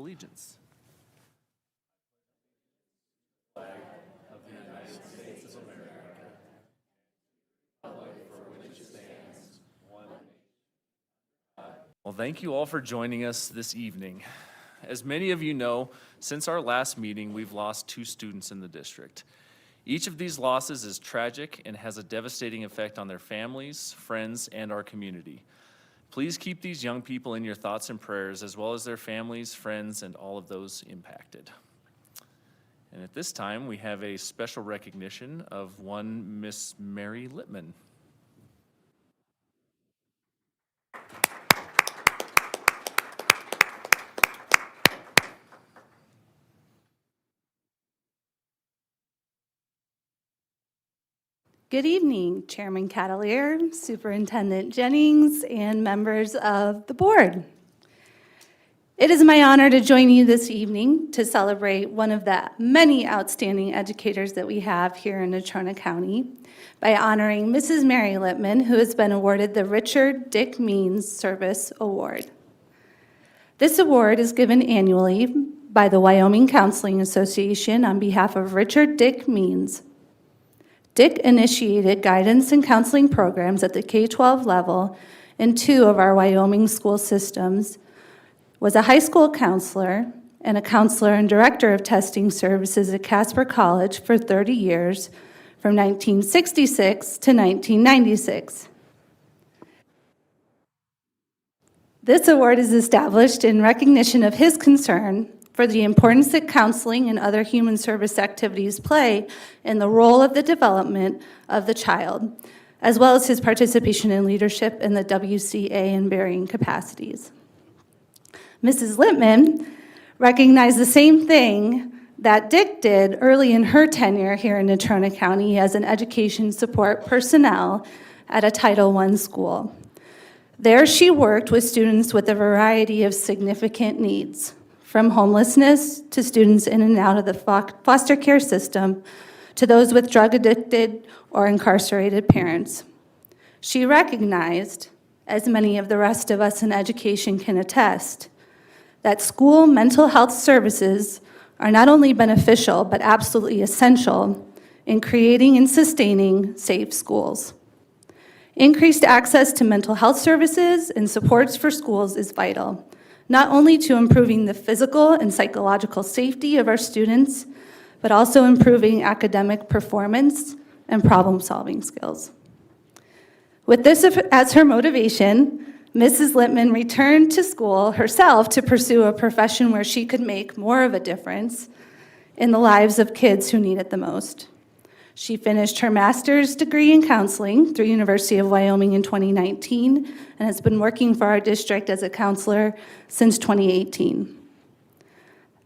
Allegiance. Well, thank you all for joining us this evening. As many of you know, since our last meeting, we've lost 2 students in the district. Each of these losses is tragic and has a devastating effect on their families, friends, and our community. Please keep these young people in your thoughts and prayers, as well as their families, friends, and all of those impacted. And at this time, we have a special recognition of one Miss Mary Littman. Good evening, Chairman Catalier, Superintendent Jennings, and members of the board. It is my honor to join you this evening to celebrate one of the many outstanding educators that we have here in Natrona County by honoring Mrs. Mary Littman, who has been awarded the Richard Dick Means Service Award. This award is given annually by the Wyoming Counseling Association on behalf of Richard Dick Means. Dick initiated guidance and counseling programs at the K-12 level in 2 of our Wyoming school systems, was a high school counselor and a counselor and director of testing services at Casper College for 30 years, from 1966 to 1996. This award is established in recognition of his concern for the importance that counseling and other human service activities play in the role of the development of the child, as well as his participation in leadership in the WCA in varying capacities. Mrs. Littman recognized the same thing that Dick did early in her tenure here in Natrona County as an education support personnel at a Title I school. There she worked with students with a variety of significant needs, from homelessness to students in and out of the foster care system to those with drug-addicted or incarcerated parents. She recognized, as many of the rest of us in education can attest, that school mental health services are not only beneficial but absolutely essential in creating and sustaining safe schools. Increased access to mental health services and supports for schools is vital, not only to improving the physical and psychological safety of our students, but also improving academic performance and problem-solving skills. With this as her motivation, Mrs. Littman returned to school herself to pursue a profession where she could make more of a difference in the lives of kids who need it the most. She finished her master's degree in counseling through University of Wyoming in 2019 and has been working for our district as a counselor since 2018.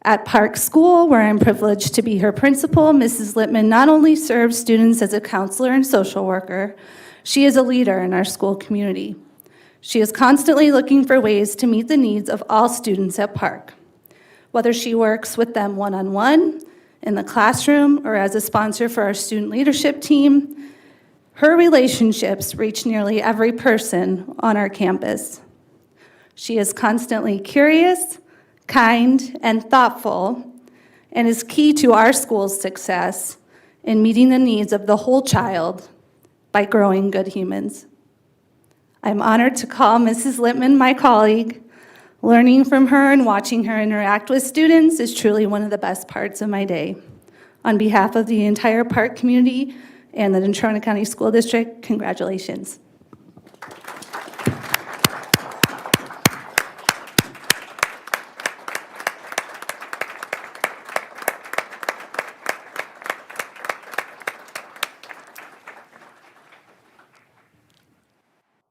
At Park School, where I'm privileged to be her principal, Mrs. Littman not only serves students as a counselor and social worker, she is a leader in our school community. She is constantly looking for ways to meet the needs of all students at Park, whether she works with them one-on-one, in the classroom, or as a sponsor for our student leadership team. Her relationships reach nearly every person on our campus. She is constantly curious, kind, and thoughtful, and is key to our school's success in meeting the needs of the whole child by growing good humans. I'm honored to call Mrs. Littman my colleague. Learning from her and watching her interact with students is truly one of the best parts of my day. On behalf of the entire Park community and the Natrona County School District, congratulations.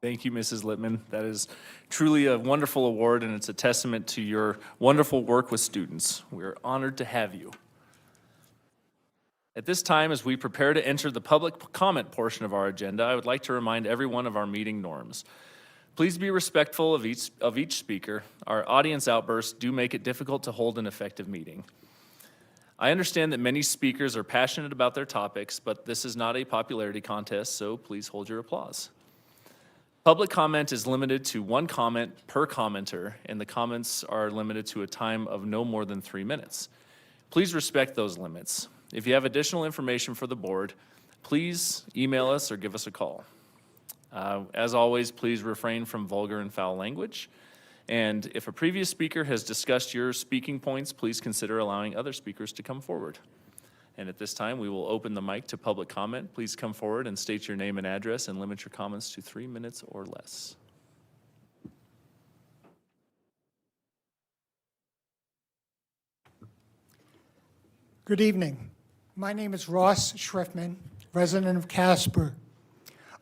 Thank you, Mrs. Littman. That is truly a wonderful award, and it's a testament to your wonderful work with students. We're honored to have you. At this time, as we prepare to enter the public comment portion of our agenda, I would like to remind everyone of our meeting norms. Please be respectful of each speaker. Our audience outbursts do make it difficult to hold an effective meeting. I understand that many speakers are passionate about their topics, but this is not a popularity contest, so please hold your applause. Public comment is limited to one comment per commenter, and the comments are limited to a time of no more than 3 minutes. Please respect those limits. If you have additional information for the board, please email us or give us a call. As always, please refrain from vulgar and foul language. And if a previous speaker has discussed your speaking points, please consider allowing other speakers to come forward. And at this time, we will open the mic to public comment. Please come forward and state your name and address and limit your comments to 3 minutes or less. Good evening. My name is Ross Schriftman, resident of Casper.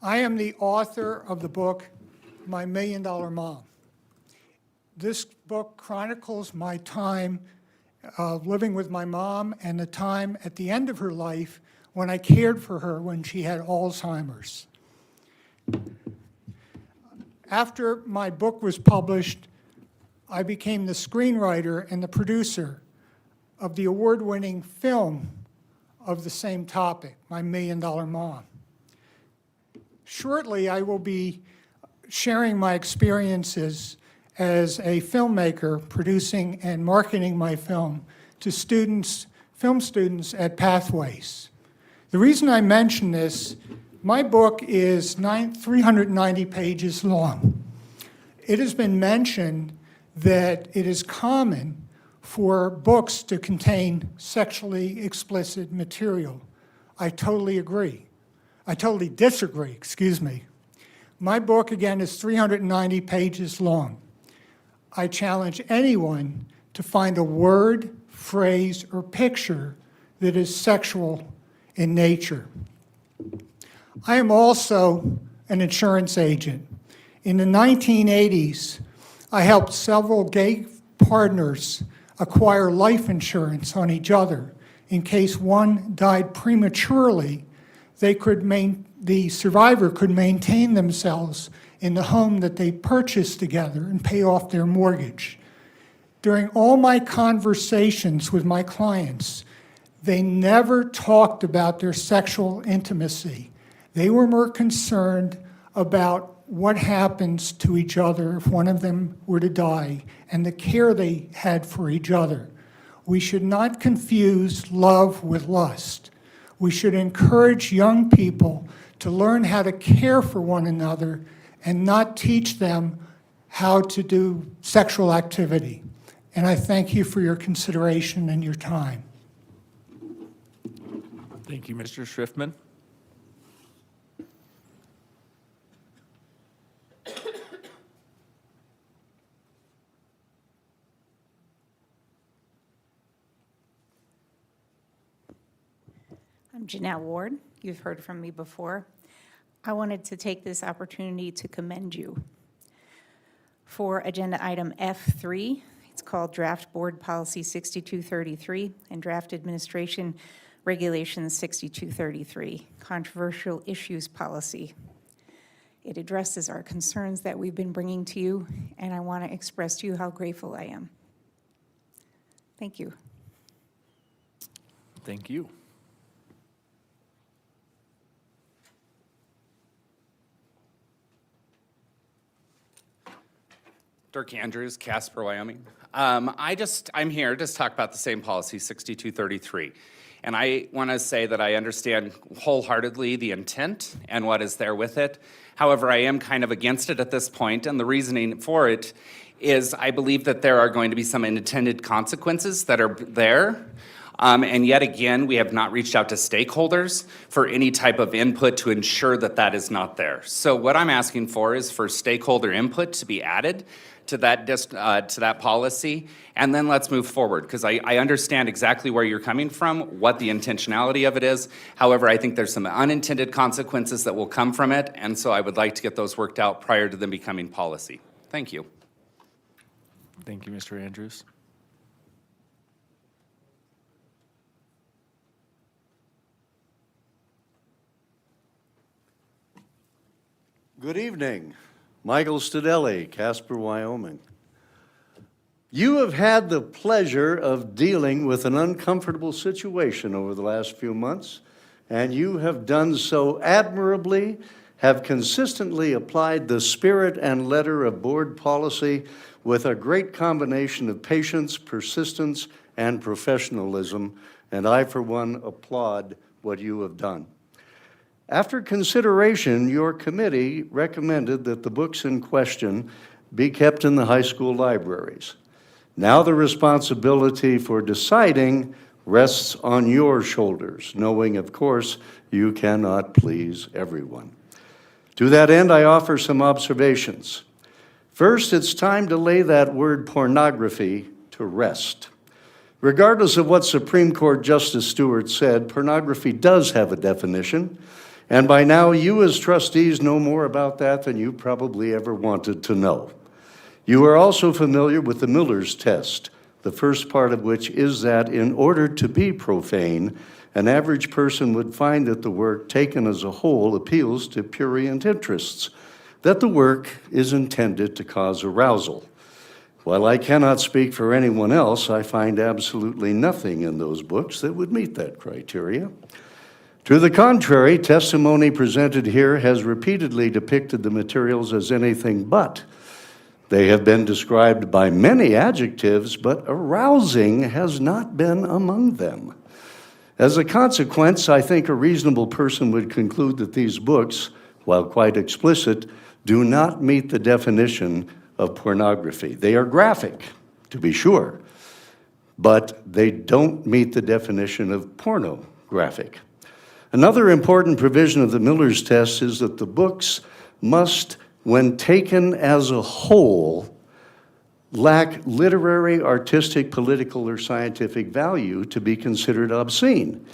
I am the author of the book, My $1 Million Mom. This book chronicles my time living with my mom and the time at the end of her life when I cared for her when she had Alzheimer's. After my book was published, I became the screenwriter and the producer of the award-winning film of the same topic, My $1 Million Mom. Shortly, I will be sharing my experiences as a filmmaker, producing and marketing my film to students, film students at Pathways. The reason I mention this, my book is 390 pages long. It has been mentioned that it is common for books to contain sexually explicit material. I totally agree. I totally disagree, excuse me. My book, again, is 390 pages long. I challenge anyone to find a word, phrase, or picture that is sexual in nature. I am also an insurance agent. In the 1980s, I helped several gay partners acquire life insurance on each other. In case one died prematurely, the survivor could maintain themselves in the home that they purchased together and pay off their mortgage. During all my conversations with my clients, they never talked about their sexual intimacy. They were more concerned about what happens to each other if one of them were to die and the care they had for each other. We should not confuse love with lust. We should encourage young people to learn how to care for one another and not teach them how to do sexual activity. And I thank you for your consideration and your time. Thank you, Mr. Schriftman. I'm Janelle Ward. You've heard from me before. I wanted to take this opportunity to commend you for agenda item F3. It's called Draft Board Policy 6233 and Draft Administration Regulations 6233, Controversial Issues Policy. It addresses our concerns that we've been bringing to you, and I want to express to you how grateful I am. Thank you. Thank you. Dirk Andrews, Casper, Wyoming. I'm here to talk about the same policy, 6233. And I want to say that I understand wholeheartedly the intent and what is there with it. However, I am kind of against it at this point, and the reasoning for it is I believe that there are going to be some unintended consequences that are there. And yet again, we have not reached out to stakeholders for any type of input to ensure that that is not there. So what I'm asking for is for stakeholder input to be added to that policy, and then let's move forward, because I understand exactly where you're coming from, what the intentionality of it is. However, I think there's some unintended consequences that will come from it, and so I would like to get those worked out prior to them becoming policy. Thank you. Thank you, Mr. Andrews. Good evening. Michael Stadelli, Casper, Wyoming. You have had the pleasure of dealing with an uncomfortable situation over the last few months, and you have done so admirably, have consistently applied the spirit and letter of board policy with a great combination of patience, persistence, and professionalism, and I, for one, applaud what you have done. After consideration, your committee recommended that the books in question be kept in the high school libraries. Now the responsibility for deciding rests on your shoulders, knowing, of course, you cannot please everyone. To that end, I offer some observations. First, it's time to lay that word pornography to rest. Regardless of what Supreme Court Justice Stewart said, pornography does have a definition, and by now you as trustees know more about that than you probably ever wanted to know. You are also familiar with the Miller's test, the first part of which is that in order to be profane, an average person would find that the work taken as a whole appeals to prurient interests, that the work is intended to cause arousal. While I cannot speak for anyone else, I find absolutely nothing in those books that would meet that criteria. To the contrary, testimony presented here has repeatedly depicted the materials as anything but. They have been described by many adjectives, but arousing has not been among them. As a consequence, I think a reasonable person would conclude that these books, while quite explicit, do not meet the definition of pornography. They are graphic, to be sure, but they don't meet the definition of pornographic. Another important provision of the Miller's test is that the books must, when taken as a whole, lack literary, artistic, political, or scientific value to be considered obscene.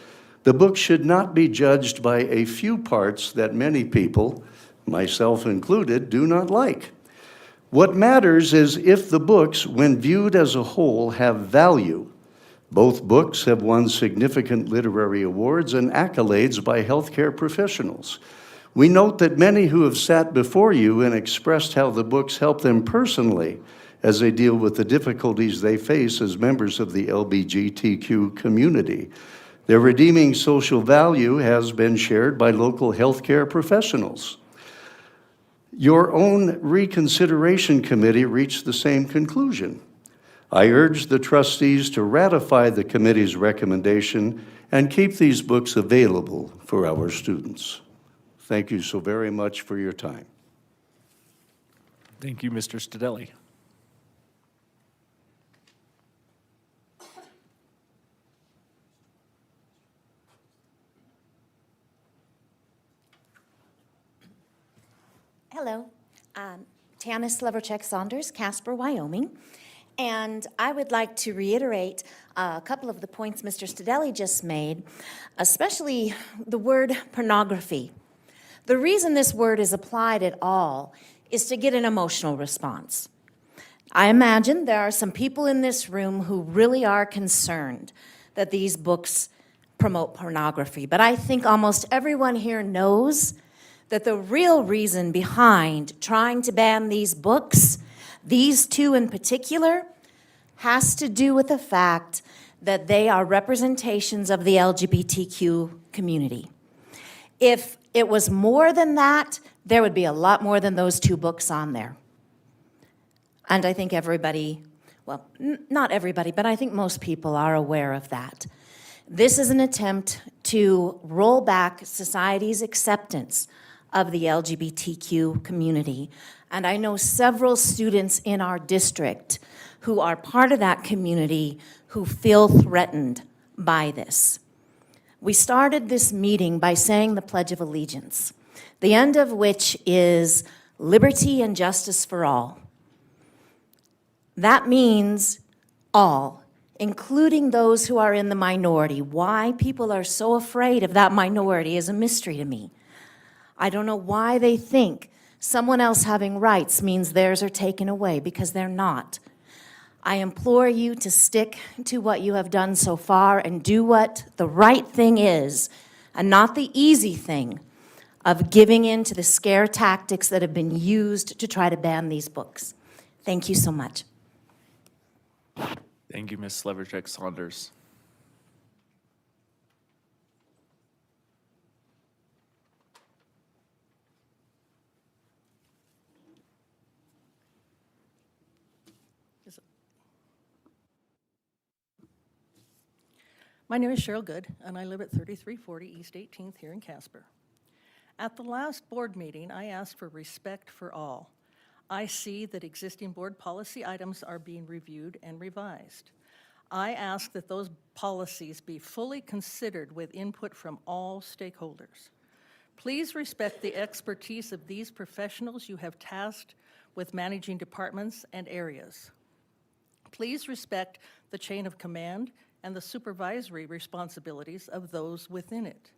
The book should not be judged by a few parts that many people, myself included, do not like. What matters is if the books, when viewed as a whole, have value. Both books have won significant literary awards and accolades by healthcare professionals. We note that many who have sat before you and expressed how the books help them personally as they deal with the difficulties they face as members of the LGBTQ community. Their redeeming social value has been shared by local healthcare professionals. Your own reconsideration committee reached the same conclusion. I urge the trustees to ratify the committee's recommendation and keep these books available for our students. Thank you so very much for your time. Thank you, Mr. Stadelli. Hello, Tanis Leverchek-Saunders, Casper, Wyoming. And I would like to reiterate a couple of the points Mr. Stadelli just made, especially the word pornography. The reason this word is applied at all is to get an emotional response. I imagine there are some people in this room who really are concerned that these books promote pornography, but I think almost everyone here knows that the real reason behind trying to ban these books, these two in particular, has to do with the fact that they are representations of the LGBTQ community. If it was more than that, there would be a lot more than those two books on there. And I think everybody, well, not everybody, but I think most people are aware of that. This is an attempt to roll back society's acceptance of the LGBTQ community. And I know several students in our district who are part of that community who feel threatened by this. We started this meeting by saying the Pledge of Allegiance, the end of which is liberty and justice for all. That means all, including those who are in the minority. Why people are so afraid of that minority is a mystery to me. I don't know why they think someone else having rights means theirs are taken away, because they're not. I implore you to stick to what you have done so far and do what the right thing is, and not the easy thing of giving in to the scare tactics that have been used to try to ban these books. Thank you so much. Thank you, Ms. Leverchek-Saunders. My name is Cheryl Good, and I live at 3340 East 18th here in Casper. At the last board meeting, I asked for respect for all. I see that existing board policy items are being reviewed and revised. I ask that those policies be fully considered with input from all stakeholders. Please respect the expertise of these professionals you have tasked with managing departments and areas. Please respect the chain of command and the supervisory responsibilities of those within it.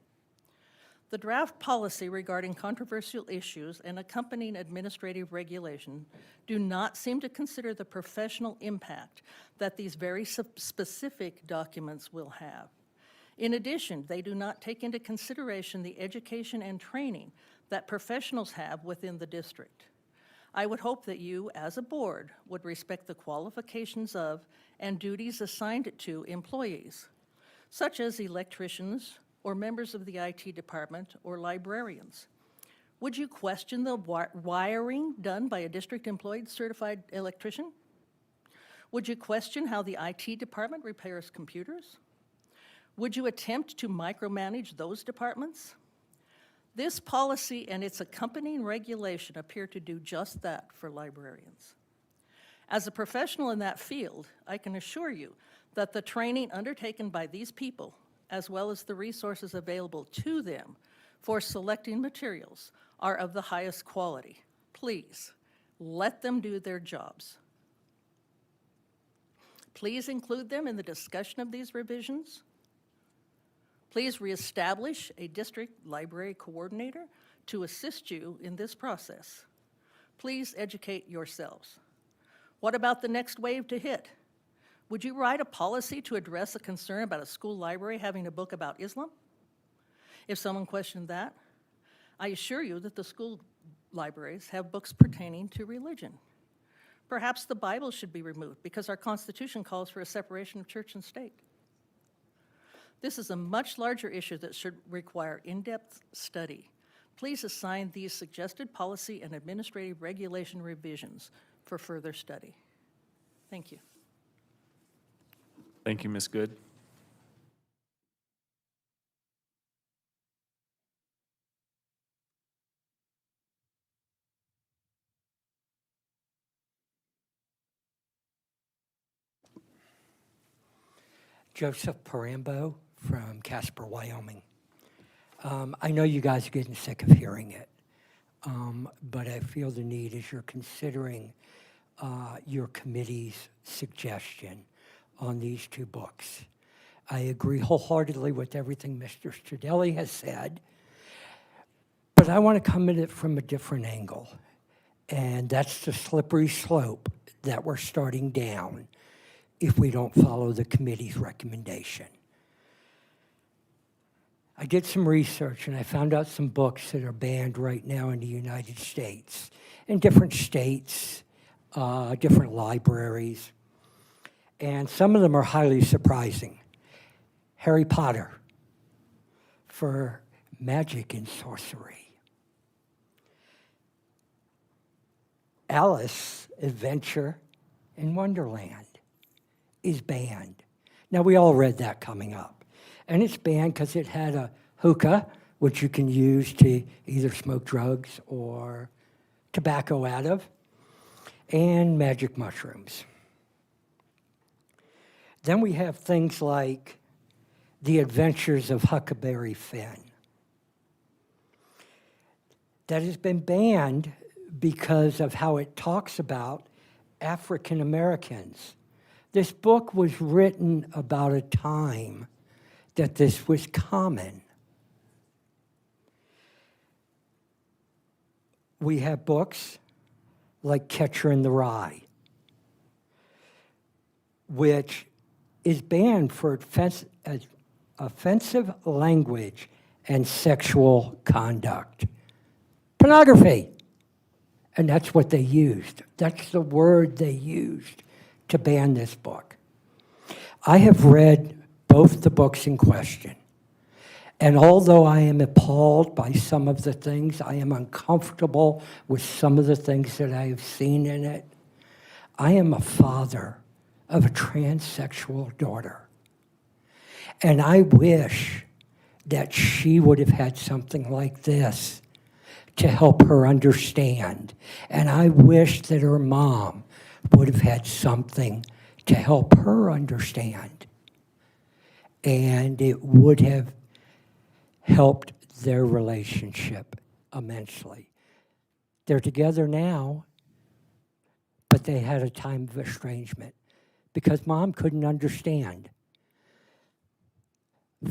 The draft policy regarding controversial issues and accompanying administrative regulation do not seem to consider the professional impact that these very specific documents will have. In addition, they do not take into consideration the education and training that professionals have within the district. I would hope that you, as a board, would respect the qualifications of and duties assigned to employees, such as electricians or members of the IT department or librarians. Would you question the wiring done by a district-employed certified electrician? Would you question how the IT department repairs computers? Would you attempt to micromanage those departments? This policy and its accompanying regulation appear to do just that for librarians. As a professional in that field, I can assure you that the training undertaken by these people, as well as the resources available to them for selecting materials, are of the highest quality. Please, let them do their jobs. Please include them in the discussion of these revisions. Please reestablish a district library coordinator to assist you in this process. Please educate yourselves. What about the next wave to hit? Would you write a policy to address a concern about a school library having a book about Islam? If someone questioned that, I assure you that the school libraries have books pertaining to religion. Perhaps the Bible should be removed because our Constitution calls for a separation of church and state. This is a much larger issue that should require in-depth study. Please assign these suggested policy and administrative regulation revisions for further study. Thank you. Thank you, Ms. Good. Joseph Parambo from Casper, Wyoming. I know you guys are getting sick of hearing it, but I feel the need as you're considering your committee's suggestion on these two books. I agree wholeheartedly with everything Mr. Stradelli has said, but I want to come at it from a different angle, and that's the slippery slope that we're starting down if we don't follow the committee's recommendation. I did some research and I found out some books that are banned right now in the United States, in different states, different libraries, and some of them are highly surprising. Harry Potter for magic and sorcery. Alice Adventure in Wonderland is banned. Now, we all read that coming up. And it's banned because it had a hookah, which you can use to either smoke drugs or tobacco out of, and magic mushrooms. Then we have things like The Adventures of Huckleberry Finn. That has been banned because of how it talks about African Americans. This book was written about a time that this was common. We have books like Catcher in the Rye, which is banned for offensive language and sexual conduct. Pornography. And that's what they used. That's the word they used to ban this book. I have read both the books in question. And although I am appalled by some of the things, I am uncomfortable with some of the things that I have seen in it. I am a father of a transsexual daughter. And I wish that she would have had something like this to help her understand. And I wish that her mom would have had something to help her understand. And it would have helped their relationship immensely. They're together now, but they had a time of estrangement because mom couldn't understand.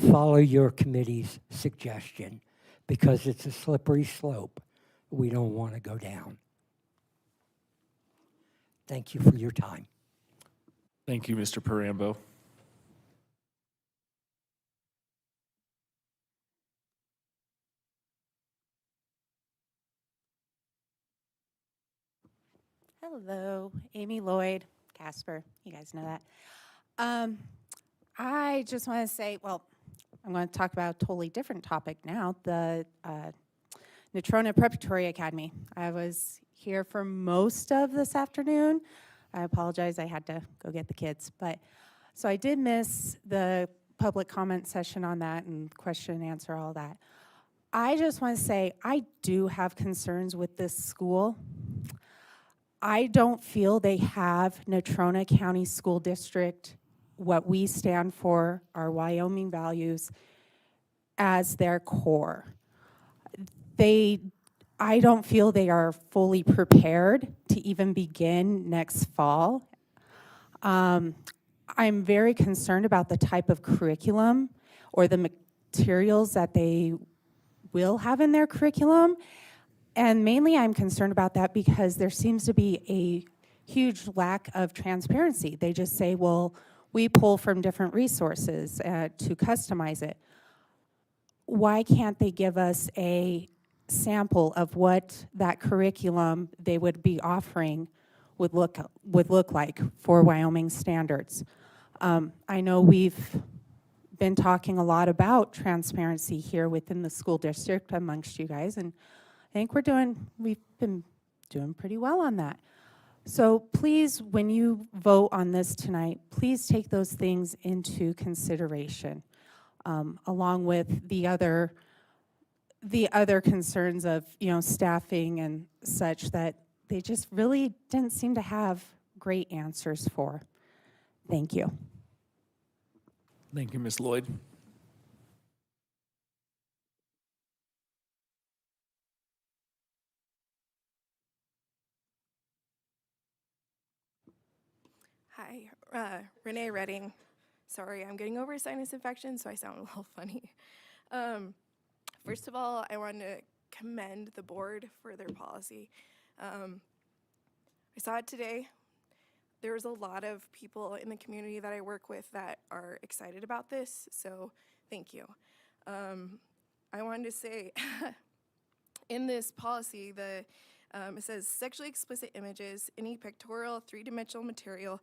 Follow your committee's suggestion because it's a slippery slope we don't want to go down. Thank you for your time. Thank you, Mr. Parambo. Hello, Amy Lloyd, Casper. You guys know that. I just want to say, well, I'm going to talk about a totally different topic now, the Natrona Preparatory Academy. I was here for most of this afternoon. I apologize, I had to go get the kids. So I did miss the public comment session on that and question and answer, all that. I just want to say, I do have concerns with this school. I don't feel they have Natrona County School District, what we stand for, our Wyoming values, as their core. I don't feel they are fully prepared to even begin next fall. I'm very concerned about the type of curriculum or the materials that they will have in their curriculum. And mainly I'm concerned about that because there seems to be a huge lack of transparency. They just say, well, we pull from different resources to customize it. Why can't they give us a sample of what that curriculum they would be offering would look like for Wyoming standards? I know we've been talking a lot about transparency here within the school district amongst you guys, and I think we've been doing pretty well on that. So please, when you vote on this tonight, please take those things into consideration, along with the other concerns of, staffing and such that they just really didn't seem to have great answers for. Thank you. Thank you, Ms. Lloyd. Hi, Renee Redding. Sorry, I'm getting over a sinus infection, so I sound a little funny. First of all, I want to commend the board for their policy. I saw it today. There was a lot of people in the community that I work with that are excited about this, so thank you. I wanted to say, in this policy, it says sexually explicit images, any pictorial, three-dimensional material,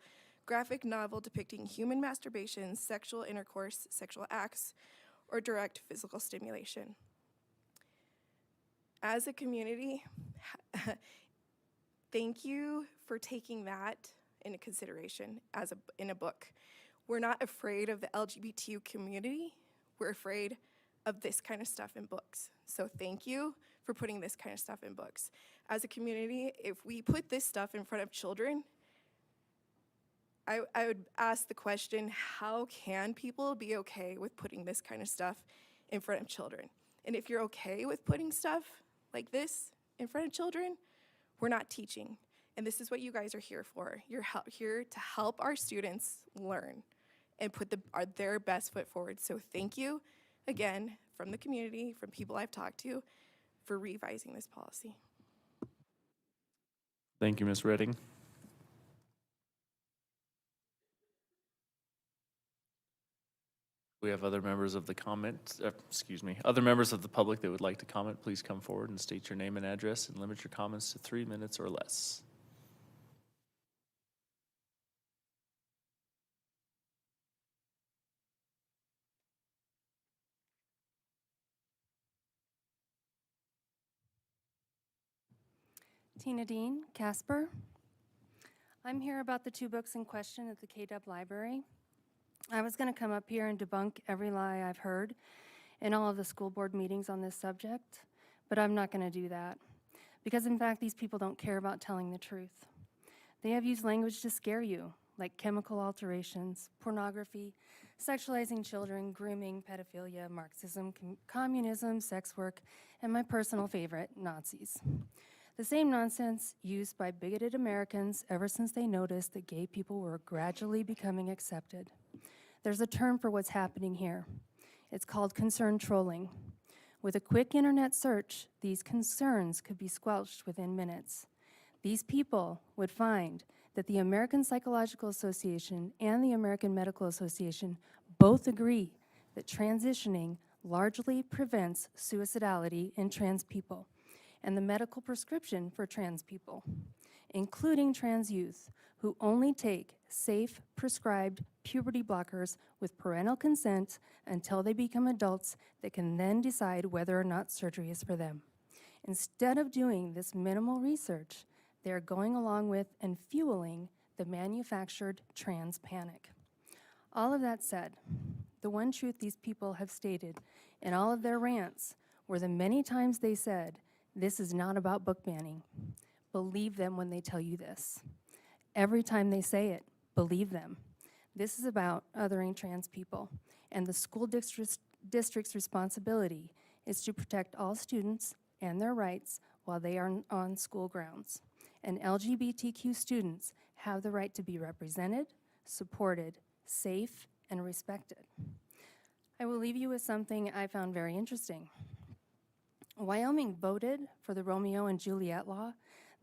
graphic novel depicting human masturbation, sexual intercourse, sexual acts, or direct physical stimulation. As a community, thank you for taking that into consideration in a book. We're not afraid of the LGBTQ community. We're afraid of this kind of stuff in books. So thank you for putting this kind of stuff in books. As a community, if we put this stuff in front of children, I would ask the question, how can people be okay with putting this kind of stuff in front of children? And if you're okay with putting stuff like this in front of children, we're not teaching. And this is what you guys are here for. You're here to help our students learn and put their best foot forward. So thank you again from the community, from people I've talked to, for revising this policy. Thank you, Ms. Redding. We have other members of the other members of the public that would like to comment. Please come forward and state your name and address and limit your comments to 3 minutes or less. Tina Dean, Casper. I'm here about the 2 books in question at the KW Library. I was going to come up here and debunk every lie I've heard in all of the school board meetings on this subject, but I'm not going to do that. Because in fact, these people don't care about telling the truth. They have used language to scare you, like chemical alterations, pornography, sexualizing children, grooming, pedophilia, Marxism, communism, sex work, and my personal favorite, Nazis. The same nonsense used by bigoted Americans ever since they noticed that gay people were gradually becoming accepted. There's a term for what's happening here. It's called concern trolling. With a quick internet search, these concerns could be squelched within minutes. These people would find that the American Psychological Association and the American Medical Association both agree that transitioning largely prevents suicidality in trans people and the medical prescription for trans people, including trans youth who only take safe, prescribed puberty blockers with parental consent until they become adults that can then decide whether or not surgery is for them. Instead of doing this minimal research, they're going along with and fueling the manufactured trans panic. All of that said, the one truth these people have stated in all of their rants were the many times they said, "This is not about book banning." Believe them when they tell you this. Every time they say it, believe them. This is about othering trans people, and the school district's responsibility is to protect all students and their rights while they are on school grounds. And LGBTQ students have the right to be represented, supported, safe, and respected. I will leave you with something I found very interesting. Wyoming voted for the Romeo and Juliet law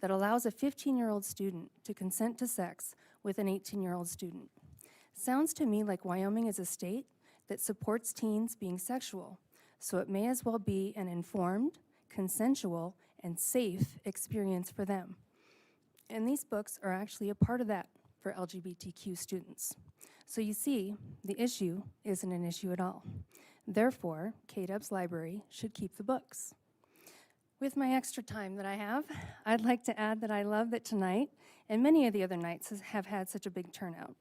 that allows a 15-year-old student to consent to sex with an 18-year-old student. Sounds to me like Wyoming is a state that supports teens being sexual, so it may as well be an informed, consensual, and safe experience for them. And these books are actually a part of that for LGBTQ students. So you see, the issue isn't an issue at all. Therefore, KDUB's library should keep the books. With my extra time that I have, I'd like to add that I love that tonight and many of the other nights have had such a big turnout.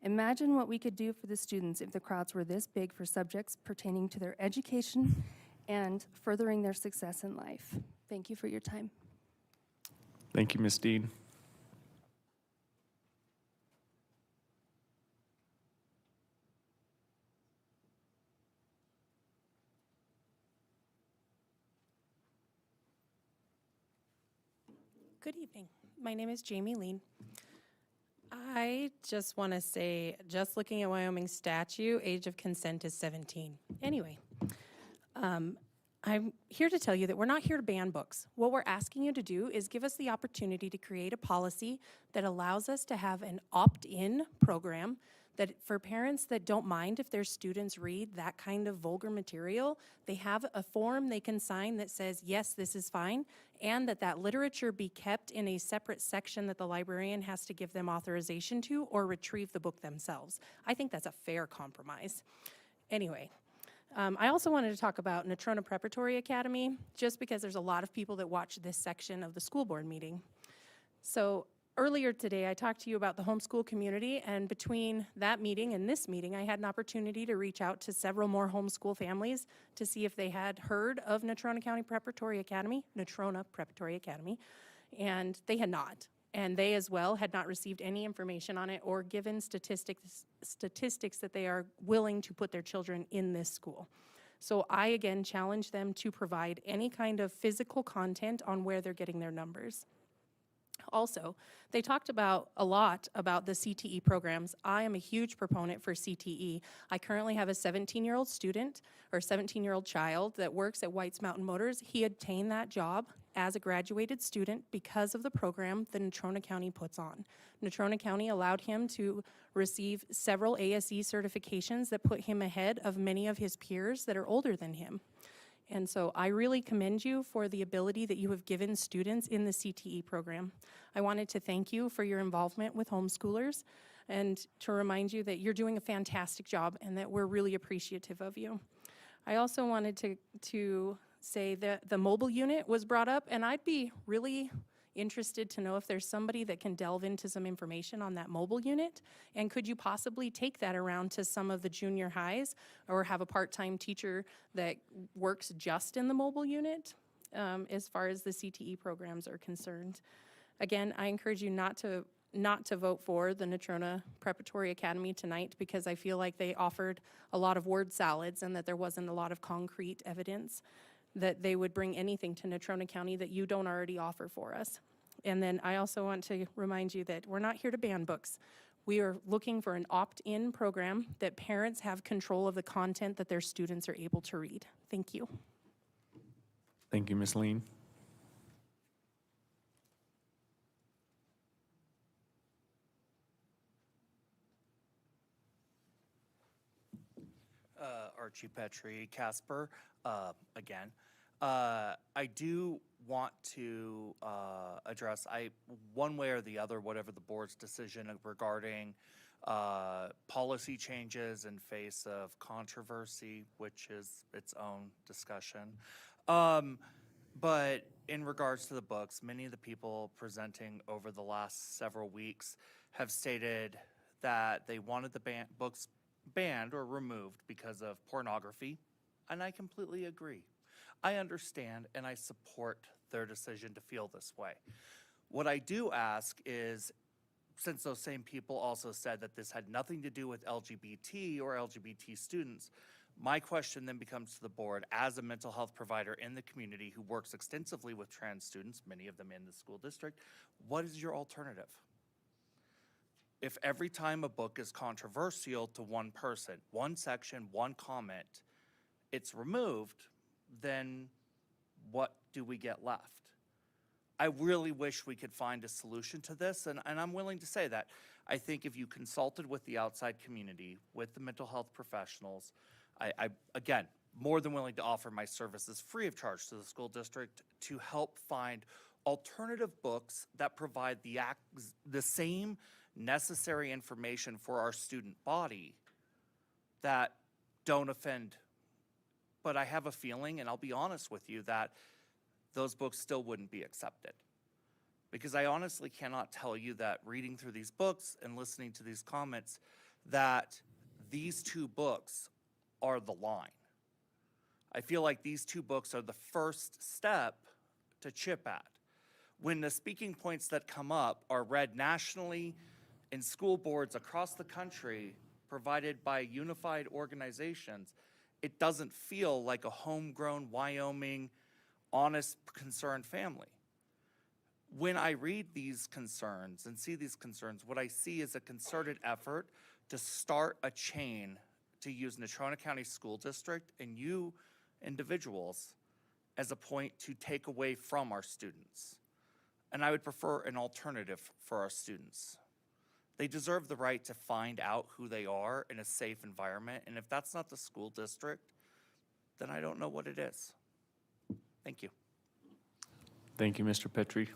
Imagine what we could do for the students if the crowds were this big for subjects pertaining to their education and furthering their success in life. Thank you for your time. Thank you, Ms. Dean. Good evening. My name is Jamie Lean. I just want to say, just looking at Wyoming statute, age of consent is 17. Anyway, I'm here to tell you that we're not here to ban books. What we're asking you to do is give us the opportunity to create a policy that allows us to have an opt-in program that for parents that don't mind if their students read that kind of vulgar material, they have a form they can sign that says, yes, this is fine, and that literature be kept in a separate section that the librarian has to give them authorization to or retrieve the book themselves. I think that's a fair compromise. Anyway, I also wanted to talk about Natrona Preparatory Academy, just because there's a lot of people that watch this section of the school board meeting. So earlier today, I talked to you about the homeschool community, and between that meeting and this meeting, I had an opportunity to reach out to several more homeschool families to see if they had heard of Natrona Preparatory Academy, and they had not. And they as well had not received any information on it or given statistics that they are willing to put their children in this school. So I again challenge them to provide any kind of physical content on where they're getting their numbers. Also, they talked a lot about the CTE programs. I am a huge proponent for CTE. I currently have a 17-year-old student or 17-year-old child that works at White's Mountain Motors. He obtained that job as a graduated student because of the program that Natrona County puts on. Natrona County allowed him to receive several ASE certifications that put him ahead of many of his peers that are older than him. And so I really commend you for the ability that you have given students in the CTE program. I wanted to thank you for your involvement with homeschoolers and to remind you that you're doing a fantastic job and that we're really appreciative of you. I also wanted to say that the mobile unit was brought up, and I'd be really interested to know if there's somebody that can delve into some information on that mobile unit. And could you possibly take that around to some of the junior highs or have a part-time teacher that works just in the mobile unit as far as the CTE programs are concerned? Again, I encourage you not to vote for the Natrona Preparatory Academy tonight because I feel like they offered a lot of word salads and that there wasn't a lot of concrete evidence that they would bring anything to Natrona County that you don't already offer for us. And then I also want to remind you that we're not here to ban books. We are looking for an opt-in program that parents have control of the content that their students are able to read. Thank you. Thank you, Ms. Lean. Archie Petrie, Casper, again. I do want to address, one way or the other, whatever the board's decision regarding policy changes in face of controversy, which is its own discussion. But in regards to the books, many of the people presenting over the last several weeks have stated that they wanted the books banned or removed because of pornography, and I completely agree. I understand and I support their decision to feel this way. What I do ask is, since those same people also said that this had nothing to do with LGBT or LGBT students, my question then becomes to the board, as a mental health provider in the community who works extensively with trans students, many of them in the school district, what is your alternative? If every time a book is controversial to one person, one section, one comment, it's removed, then what do we get left? I really wish we could find a solution to this, and I'm willing to say that. I think if you consulted with the outside community, with the mental health professionals, I again, more than willing to offer my services free of charge to the school district to help find alternative books that provide the same necessary information for our student body that don't offend. But I have a feeling, and I'll be honest with you, that those books still wouldn't be accepted. Because I honestly cannot tell you that reading through these books and listening to these comments, that these two books are the line. I feel like these two books are the first step to chip at. When the speaking points that come up are read nationally in school boards across the country, provided by unified organizations, it doesn't feel like a homegrown Wyoming, honest, concerned family. When I read these concerns and see these concerns, what I see is a concerted effort to start a chain to use Natrona County School District and you individuals as a point to take away from our students. And I would prefer an alternative for our students. They deserve the right to find out who they are in a safe environment, and if that's not the school district, then I don't know what it is. Thank you. Thank you, Mr. Petrie.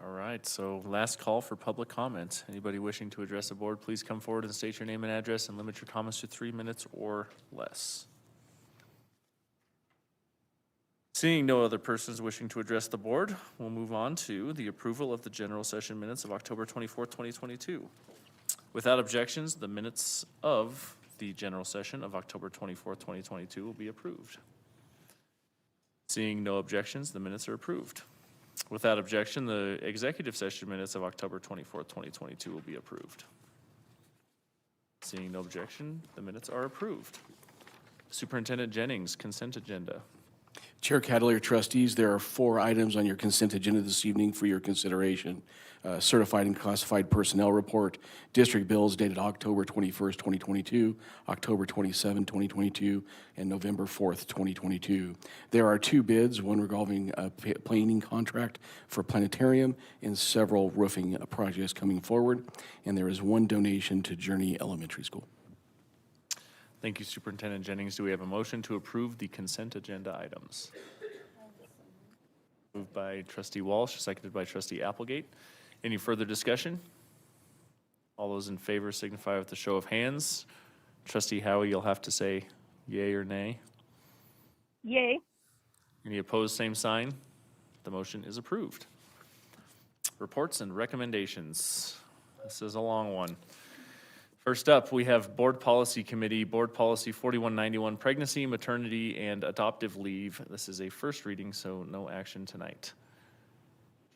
All right, so last call for public comment. Anybody wishing to address the board, please come forward and state your name and address and limit your comments to 3 minutes or less. Seeing no other persons wishing to address the board, we'll move on to the approval of the general session minutes of October 24th, 2022. Without objections, the minutes of the general session of October 24th, 2022 will be approved. Seeing no objections, the minutes are approved. Without objection, the executive session minutes of October 24th, 2022 will be approved. Seeing no objection, the minutes are approved. Superintendent Jennings, consent agenda. Chair Cavalier, trustees, there are 4 items on your consent agenda this evening for your consideration. Certified and classified personnel report, district bills dated October 21st, 2022, October 27, 2022, and November 4th, 2022. There are 2 bids, one involving a planing contract for planetarium and several roofing projects coming forward, and there is 1 donation to Journey Elementary School. Thank you, Superintendent Jennings. Do we have a motion to approve the consent agenda items? Moved by Trustee Walsh, seconded by Trustee Applegate. Any further discussion? All those in favor signify with a show of hands. Trustee Howie, you'll have to say yay or nay. Yay. Any opposed, same sign. The motion is approved. Reports and recommendations. This is a long one. First up, we have Board Policy Committee, Board Policy 4191, Pregnancy, Maternity, and Adoptive Leave. This is a first reading, so no action tonight.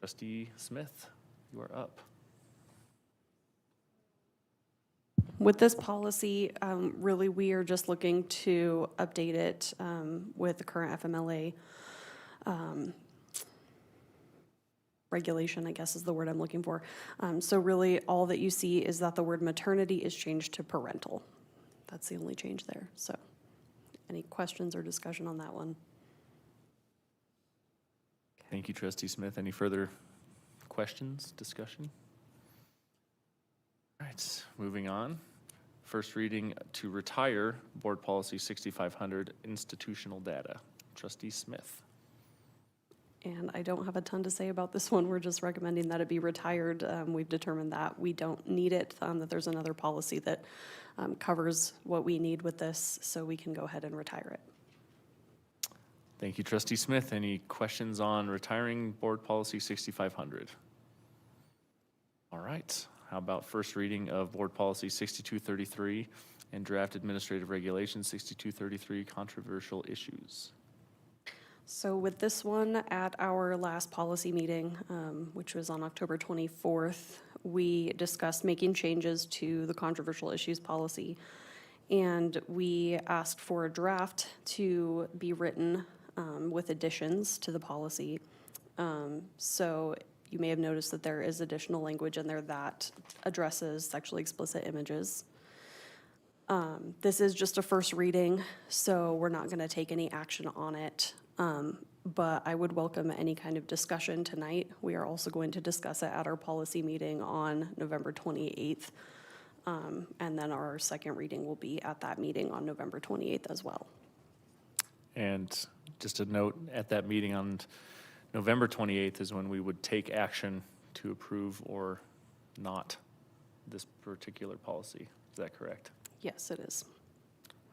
Trustee Smith, you are up. With this policy, really, we are just looking to update it with the current FMLA regulation, I guess is the word I'm looking for. So really, all that you see is that the word maternity is changed to parental. That's the only change there. So any questions or discussion on that one? Thank you, Trustee Smith. Any further questions, discussion? All right, moving on. First reading to retire Board Policy 6500, Institutional Data. Trustee Smith. And I don't have a ton to say about this one. We're just recommending that it be retired. We've determined that we don't need it, that there's another policy that covers what we need with this, so we can go ahead and retire it. Thank you, Trustee Smith. Any questions on retiring Board Policy 6500? All right. How about first reading of Board Policy 6233 and Draft Administrative Regulations 6233, Controversial Issues? So with this one, at our last policy meeting, which was on October 24th, we discussed making changes to the controversial issues policy. And we asked for a draft to be written with additions to the policy. So you may have noticed that there is additional language in there that addresses sexually explicit images. This is just a first reading, so we're not going to take any action on it. But I would welcome any kind of discussion tonight. We are also going to discuss it at our policy meeting on November 28th. And then our second reading will be at that meeting on November 28th as well. And just a note, at that meeting on November 28th is when we would take action to approve or not this particular policy. Is that correct? Yes, it is.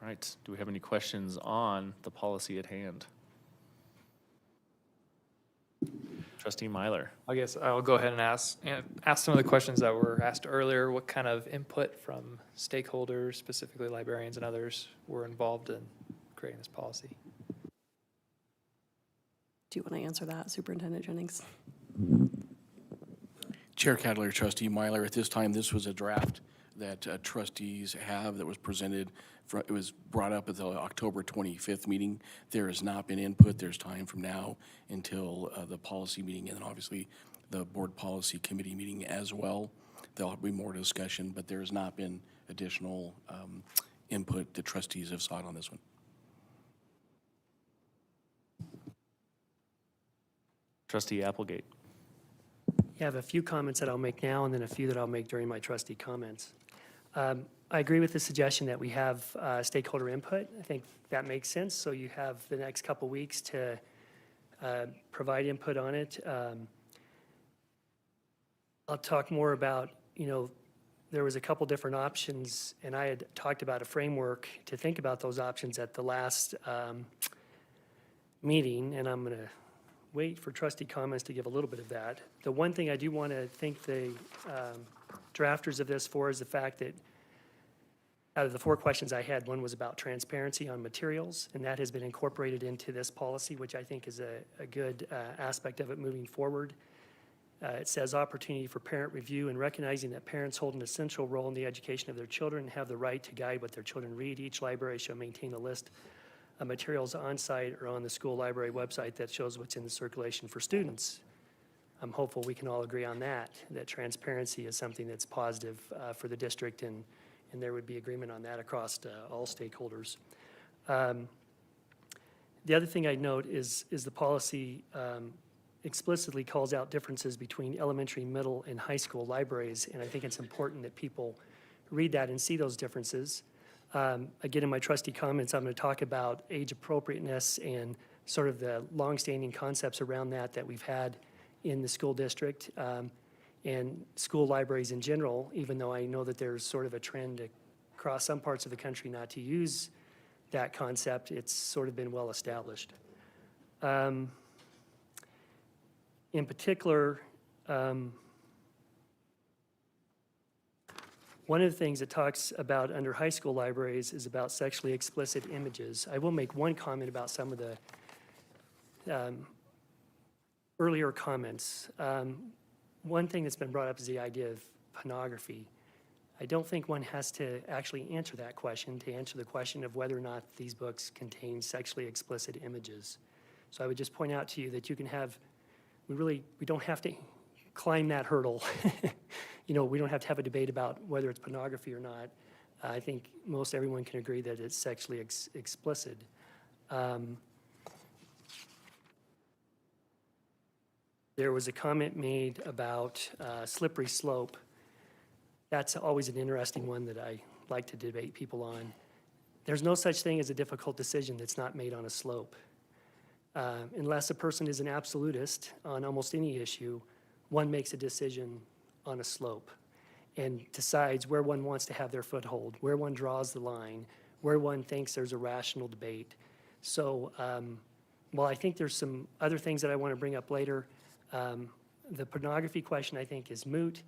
All right. Do we have any questions on the policy at hand? Trustee Myler. I guess I'll go ahead and ask some of the questions that were asked earlier. What kind of input from stakeholders, specifically librarians and others, were involved in creating this policy? Do you want to answer that, Superintendent Jennings? Chair Cavalier, Trustee Myler, at this time, this was a draft that trustees have that was presented. It was brought up at the October 25th meeting. There has not been input. There's time from now until the policy meeting, and then obviously the Board Policy Committee meeting as well. There'll be more discussion, but there has not been additional input the trustees have sought on this one. Trustee Applegate. I have a few comments that I'll make now and then a few that I'll make during my trustee comments. I agree with the suggestion that we have stakeholder input. I think that makes sense. So you have the next couple weeks to provide input on it. I'll talk more about, there was a couple different options, and I had talked about a framework to think about those options at the last meeting, and I'm going to wait for trustee comments to give a little bit of that. The one thing I do want to thank the drafters of this for is the fact that out of the 4 questions I had, one was about transparency on materials, and that has been incorporated into this policy, which I think is a good aspect of it moving forward. It says opportunity for parent review and recognizing that parents hold an essential role in the education of their children and have the right to guide what their children read. Each library shall maintain a list of materials on site or on the school library website that shows what's in the circulation for students. I'm hopeful we can all agree on that transparency is something that's positive for the district, and there would be agreement on that across all stakeholders. The other thing I'd note is the policy explicitly calls out differences between elementary, middle, and high school libraries, and I think it's important that people read that and see those differences. Again, in my trustee comments, I'm going to talk about age appropriateness and sort of the longstanding concepts around that we've had in the school district and school libraries in general, even though I know that there's sort of a trend to across some parts of the country not to use that concept. It's sort of been well established. In particular, one of the things it talks about under high school libraries is about sexually explicit images. I will make one comment about some of the earlier comments. One thing that's been brought up is the idea of pornography. I don't think one has to actually answer that question to answer the question of whether or not these books contain sexually explicit images. So I would just point out to you that you can have, we don't have to climb that hurdle. You know, we don't have to have a debate about whether it's pornography or not. I think most everyone can agree that it's sexually explicit. There was a comment made about slippery slope. That's always an interesting one that I like to debate people on. There's no such thing as a difficult decision that's not made on a slope. Unless a person is an absolutist on almost any issue, one makes a decision on a slope and decides where one wants to have their foothold, where one draws the line, where one thinks there's a rational debate. So while I think there's some other things that I want to bring up later, the pornography question I think is moot,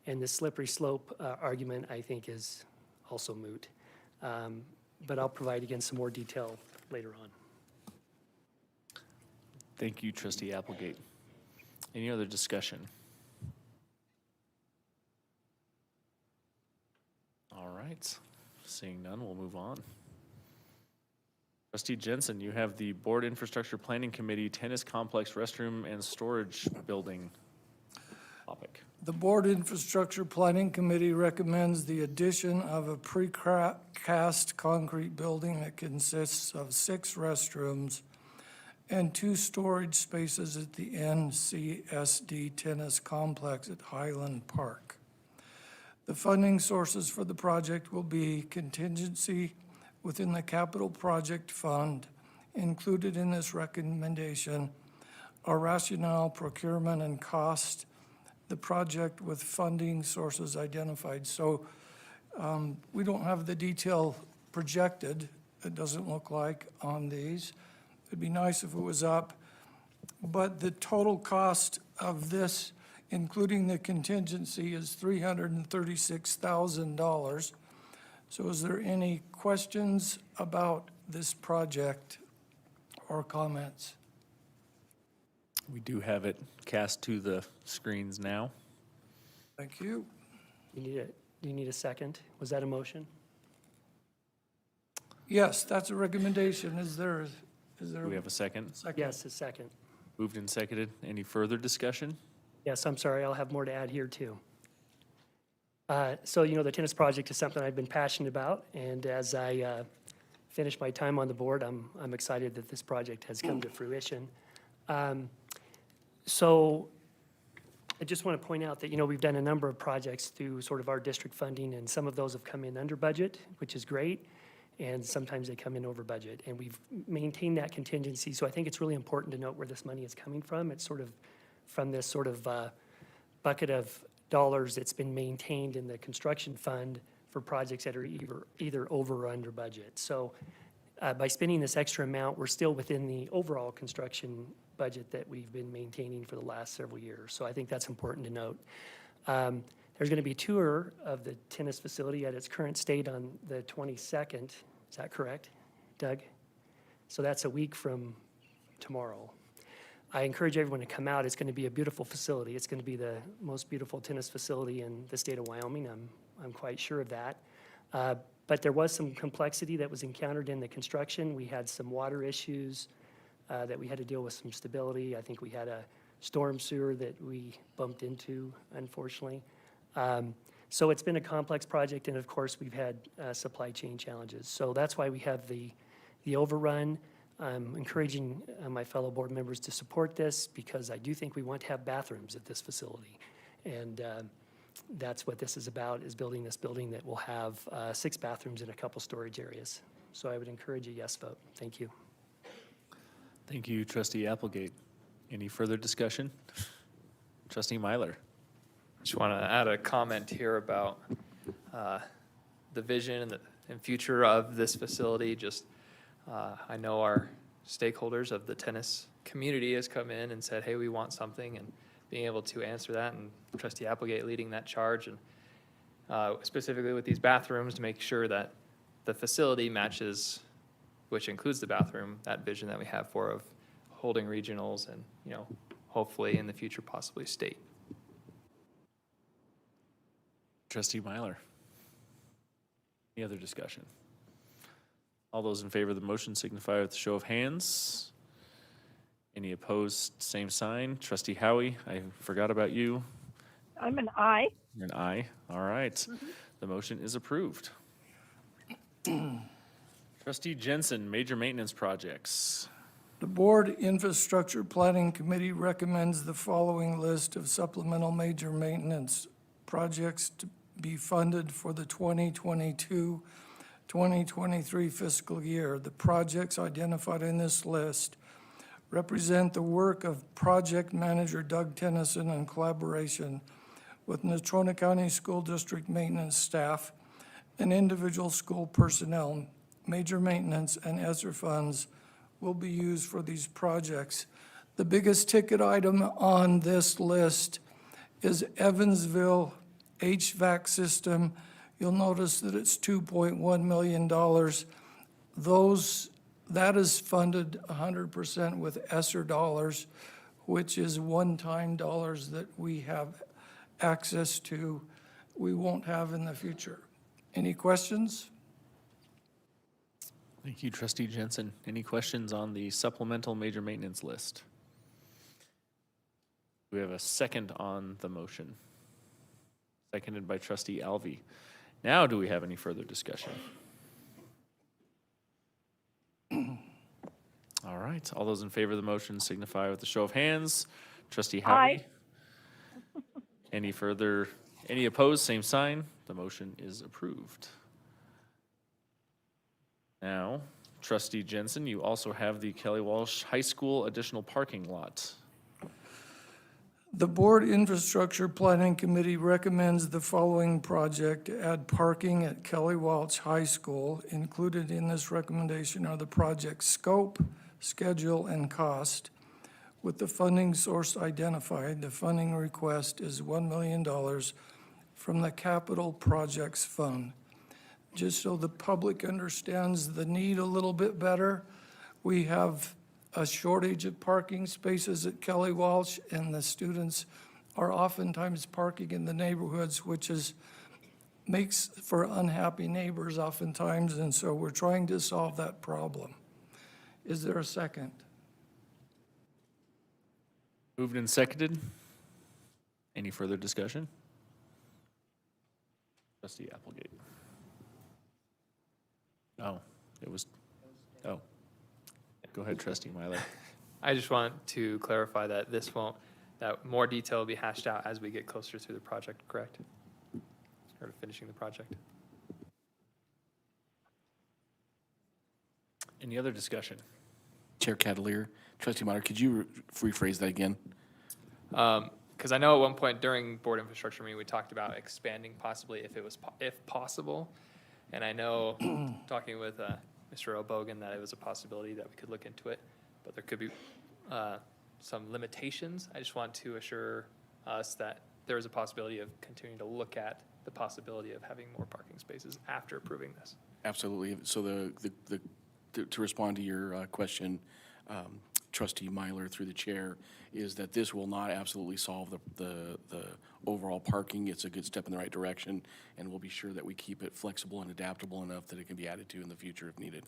and the slippery slope argument I think is also moot. But I'll provide again some more detail later on. Thank you, Trustee Applegate. Any other discussion? All right, seeing none, we'll move on. Trustee Jensen, you have the Board Infrastructure Planning Committee Tennis Complex Restroom and Storage Building topic. The Board Infrastructure Planning Committee recommends the addition of a precast concrete building that consists of 6 restrooms and 2 storage spaces at the NCSD Tennis Complex at Highland Park. The funding sources for the project will be contingency within the Capital Project Fund. Included in this recommendation are rationale, procurement, and cost, the project with funding sources identified. So we don't have the detail projected, it doesn't look like, on these. It'd be nice if it was up, but the total cost of this, including the contingency, is $336,000. So is there any questions about this project or comments? We do have it cast to the screens now. Thank you. Do you need a second? Was that a motion? Yes, that's a recommendation. Is there? Do we have a second? Yes, a second. Moved and seconded. Any further discussion? Yes, I'm sorry, I'll have more to add here too. So, you know, the tennis project is something I've been passionate about, and as I finish my time on the board, I'm excited that this project has come to fruition. So I just want to point out that, you know, we've done a number of projects through sort of our district funding, and some of those have come in under budget, which is great, and sometimes they come in over budget. And we've maintained that contingency, so I think it's really important to note where this money is coming from. It's sort of from this sort of bucket of dollars that's been maintained in the construction fund for projects that are either over or under budget. So by spending this extra amount, we're still within the overall construction budget that we've been maintaining for the last several years. So I think that's important to note. There's going to be a tour of the tennis facility at its current state on the 22nd. Is that correct, Doug? So that's a week from tomorrow. I encourage everyone to come out. It's going to be a beautiful facility. It's going to be the most beautiful tennis facility in the state of Wyoming. I'm quite sure of that. But there was some complexity that was encountered in the construction. We had some water issues that we had to deal with, some stability. I think we had a storm sewer that we bumped into, unfortunately. So it's been a complex project, and of course, we've had supply chain challenges. So that's why we have the overrun. I'm encouraging my fellow board members to support this, because I do think we want to have bathrooms at this facility. And that's what this is about, is building this building that will have 6 bathrooms and a couple storage areas. So I would encourage a yes vote. Thank you. Thank you, Trustee Applegate. Any further discussion? Trustee Myler. Just want to add a comment here about the vision and future of this facility. Just, I know our stakeholders of the tennis community has come in and said, hey, we want something, and being able to answer that, and Trustee Applegate leading that charge, and specifically with these bathrooms to make sure that the facility matches, which includes the bathroom, that vision that we have of holding regionals and, hopefully in the future, possibly state. Trustee Myler. Any other discussion? All those in favor of the motion signify with a show of hands. Any opposed, same sign. Trustee Howie, I forgot about you. I'm an aye. You're an aye. All right. The motion is approved. Trustee Jensen, major maintenance projects. The Board Infrastructure Planning Committee recommends the following list of supplemental major maintenance projects to be funded for the 2022-2023 fiscal year. The projects identified in this list represent the work of Project Manager Doug Tennyson in collaboration with Natrona County School District maintenance staff and individual school personnel. Major maintenance and ESSER funds will be used for these projects. The biggest ticket item on this list is Evansville HVAC system. You'll notice that it's $2.1 million. That is funded 100% with ESSER dollars, which is one-time dollars that we have access to, we won't have in the future. Any questions? Thank you, Trustee Jensen. Any questions on the supplemental major maintenance list? We have a second on the motion. Seconded by Trustee Alvey. Now, do we have any further discussion? All right. All those in favor of the motion signify with a show of hands. Trustee Howie? Any opposed? Same sign. The motion is approved. Now, Trustee Jensen, you also have the Kelly Walsh High School additional parking lot. The Board Infrastructure Planning Committee recommends the following project to add parking at Kelly Walsh High School. Included in this recommendation are the project scope, schedule, and cost. With the funding source identified, the funding request is $1 million from the Capital Projects Fund. Just so the public understands the need a little bit better, we have a shortage of parking spaces at Kelly Walsh, and the students are oftentimes parking in the neighborhoods, which makes for unhappy neighbors oftentimes, and so we're trying to solve that problem. Is there a second? Moved and seconded. Any further discussion? Trustee Applegate. Go ahead, Trustee Myler. I just want to clarify that that more detail will be hashed out as we get closer to the project, correct? Or to finishing the project. Any other discussion? Chair Cavalier, Trustee Myler, could you rephrase that again? Because I know at one point during board infrastructure meeting, we talked about expanding possibly if possible. And I know, talking with Mr. O'Bogan, that it was a possibility that we could look into it, but there could be some limitations. I just want to assure us that there is a possibility of continuing to look at the possibility of having more parking spaces after approving this. Absolutely. So to respond to your question, Trustee Myler, through the chair, is that this will not absolutely solve the overall parking. It's a good step in the right direction, and we'll be sure that we keep it flexible and adaptable enough that it can be added to in the future if needed.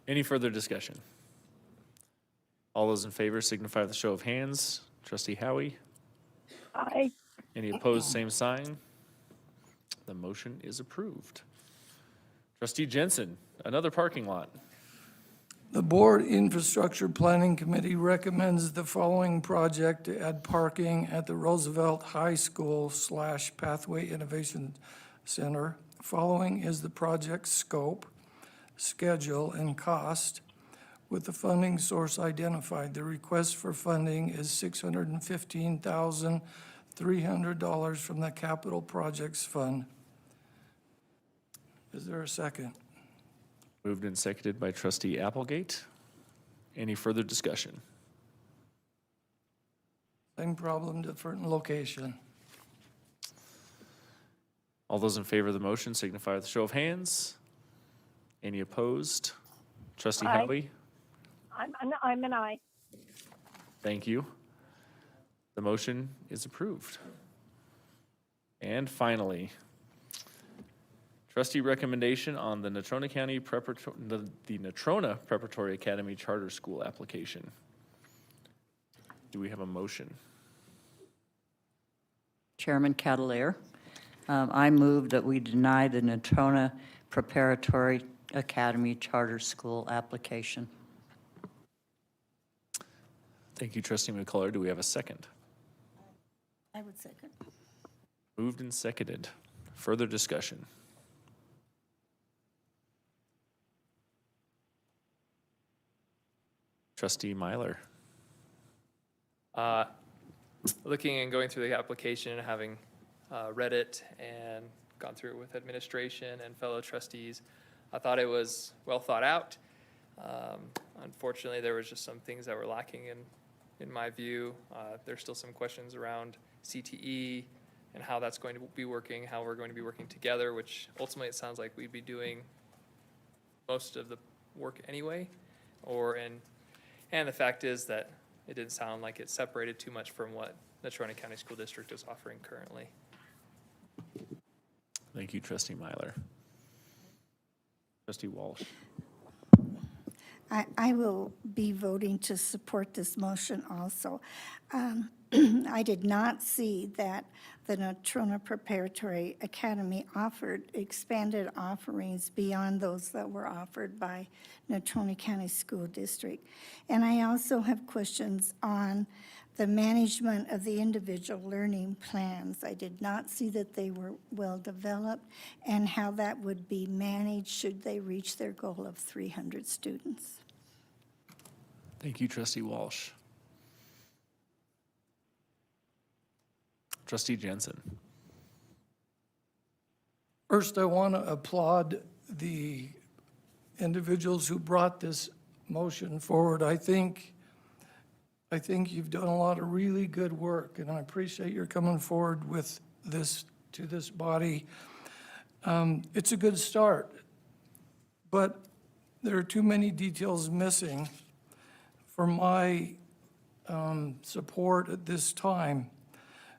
Any further discussion? All those in favor signify with a show of hands. Trustee Howie? Aye. Any opposed, same sign. The motion is approved. Trustee Jensen, another parking lot. The Board Infrastructure Planning Committee recommends the following project to add parking at the Roosevelt High School / Pathway Innovation Center. Following is the project scope, schedule, and cost. With the funding source identified, the request for funding is $615,300 $300 from the Capital Projects Fund. Is there a second? Moved and seconded by trustee Applegate. Any further discussion? Same problem, different location. All those in favor of the motion signify with a show of hands. Any opposed? Trustee Aye. Howie? I'm an aye. Thank you. The motion is approved. And finally, trustee recommendation on the Natrona County the Natrona Preparatory Academy Charter School application. Do we have a motion? Chairman Cavalier, I move that we deny the Natrona Preparatory Academy Charter School application. Thank you, trustee McCullough. Do we have a second? I would second. Moved and seconded. Further discussion? Trustee Myler. Looking and going through the application, having read it and gone through it with administration and fellow trustees, I thought it was well thought out. Unfortunately, there was just some things that were lacking in my view. There's still some questions around CTE and how that's going to be working, how we're going to be working together, which ultimately it sounds like we'd be doing most of the work anyway. And the fact is that it didn't sound like it separated too much from what Natrona County School District is offering currently. Thank you, trustee Myler. Trustee Walsh. I will be voting to support this motion also. I did not see that the Natrona Preparatory Academy offered expanded offerings beyond those that were offered by Natrona County School District. And I also have questions on the management of the individual learning plans. I did not see that they were well developed and how that would be managed should they reach their goal of 300 students. Thank you, trustee Walsh. Trustee Jensen. First, I want to applaud the individuals who brought this motion forward. I think you've done a lot of really good work, and I appreciate your coming forward with this to this body. It's a good start, but there are too many details missing for my support at this time.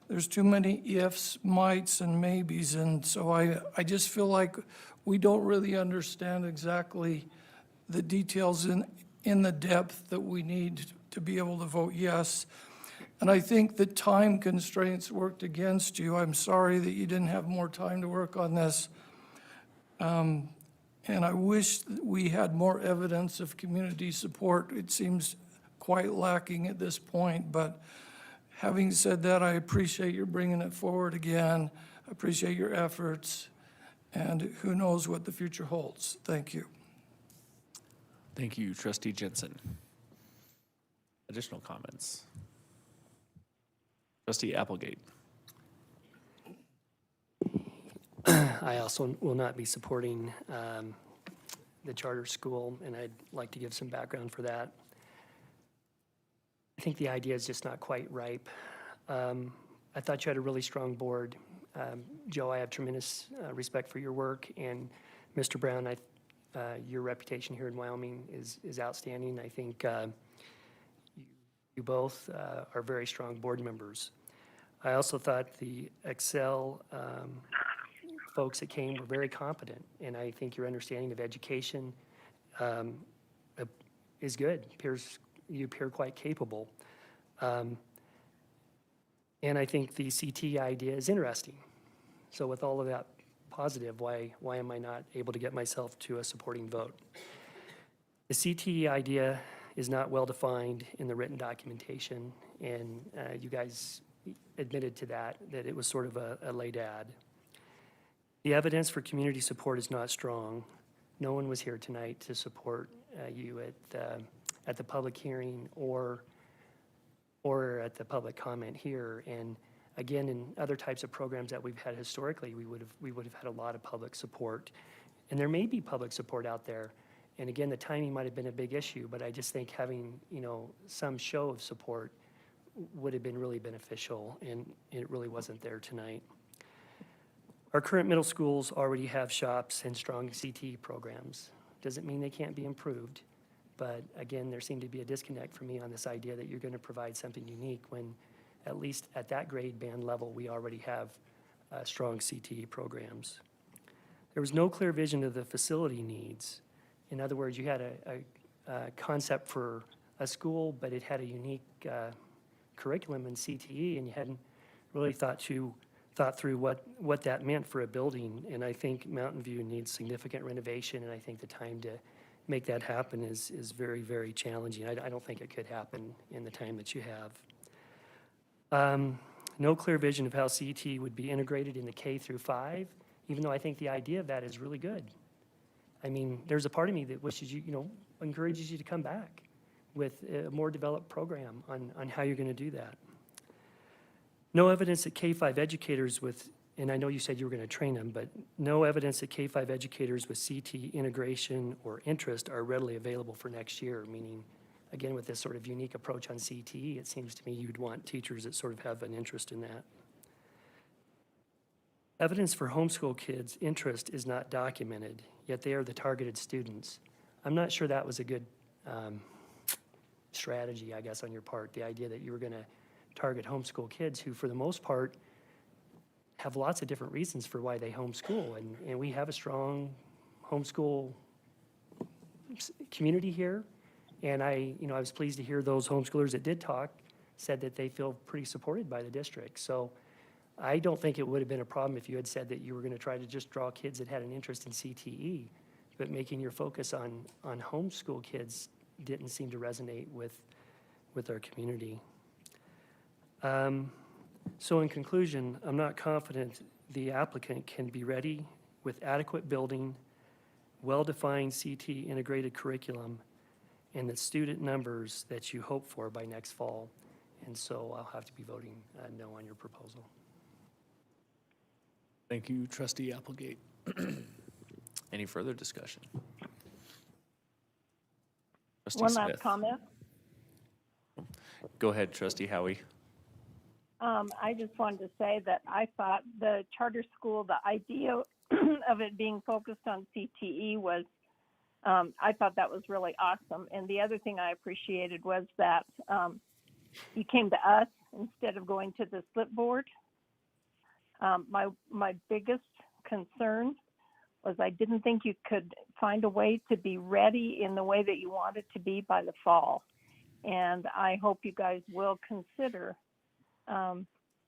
There's too many ifs, mights, and maybes, and so I just feel like we don't really understand exactly the details in the depth that we need to be able to vote yes. And I think the time constraints worked against you. I'm sorry that you didn't have more time to work on this. And I wish that we had more evidence of community support. It seems quite lacking at this point, but having said that, I appreciate your bringing it forward again. I appreciate your efforts, and who knows what the future holds. Thank you. Thank you, trustee Jensen. Additional comments? Trustee Applegate. I also will not be supporting the charter school, and I'd like to give some background for that. I think the idea is just not quite ripe. I thought you had a really strong board. Joe, I have tremendous respect for your work, and Mr. Brown, your reputation here in Wyoming is outstanding. I think you both are very strong board members. I also thought the Excel folks that came were very competent, and I think your understanding of education is good. You appear quite capable. And I think the CT idea is interesting. So with all of that positive, why am I not able to get myself to a supporting vote? The CT idea is not well defined in the written documentation, and you guys admitted to that it was sort of a late ad. The evidence for community support is not strong. No one was here tonight to support you at the public hearing or at the public comment here. And Again, in other types of programs that we've had historically, we would have had a lot of public support. And there may be public support out there. And again, the timing might have been a big issue, but I just think having, some show of support would have been really beneficial, and it really wasn't there tonight. Our current middle schools already have shops and strong CTE programs. Doesn't mean they can't be improved, but again, there seemed to be a disconnect for me on this idea that you're going to provide something unique when, at least at that grade band level, we already have strong CTE programs. There was no clear vision of the facility needs. In other words, you had a concept for a school, but it had a unique curriculum in CTE, and you hadn't really thought through what that meant for a building. And I think Mountain View needs significant renovation, and I think the time to make that happen is very, very challenging. I don't think it could happen in the time that you have. No clear vision of how CTE would be integrated in the K through 5, even though I think the idea of that is really good. I mean, there's a part of me that wishes encourages you to come back with a more developed program on how you're going to do that. No evidence that K-5 educators and I know you said you were going to train them, but no evidence that K-5 educators with CT integration or interest are readily available for next year, meaning, again, with this sort of unique approach on CTE, it seems to me you'd want teachers that sort of have an interest in that. Evidence for homeschool kids' interest is not documented, yet they are the targeted students. I'm not sure that was a good strategy, I guess, on your part, the idea that you were going to target homeschool kids who, for the most part, have lots of different reasons for why they homeschool. And we have a strong homeschool community here. And I was pleased to hear those homeschoolers that did talk said that they feel pretty supported by the district. So I don't think it would have been a problem if you had said that you were going to try to just draw kids that had an interest in CTE, but making your focus on homeschool kids didn't seem to resonate with our community. So in conclusion, I'm not confident the applicant can be ready with adequate building, well-defined CT integrated curriculum, and the student numbers that you hope for by next fall. And so I'll have to be voting no on your proposal. Thank you, Trustee Applegate. Any further discussion? Trustee One Smith. last comment. Go ahead, Trustee Howie. I just wanted to say that I thought the charter school, the idea of it being focused on CTE was, I thought that was really awesome. And the other thing I appreciated was that you came to us instead of going to the slip board. My biggest concern was I didn't think you could find a way to be ready in the way that you wanted to be by the fall. And I hope you guys will consider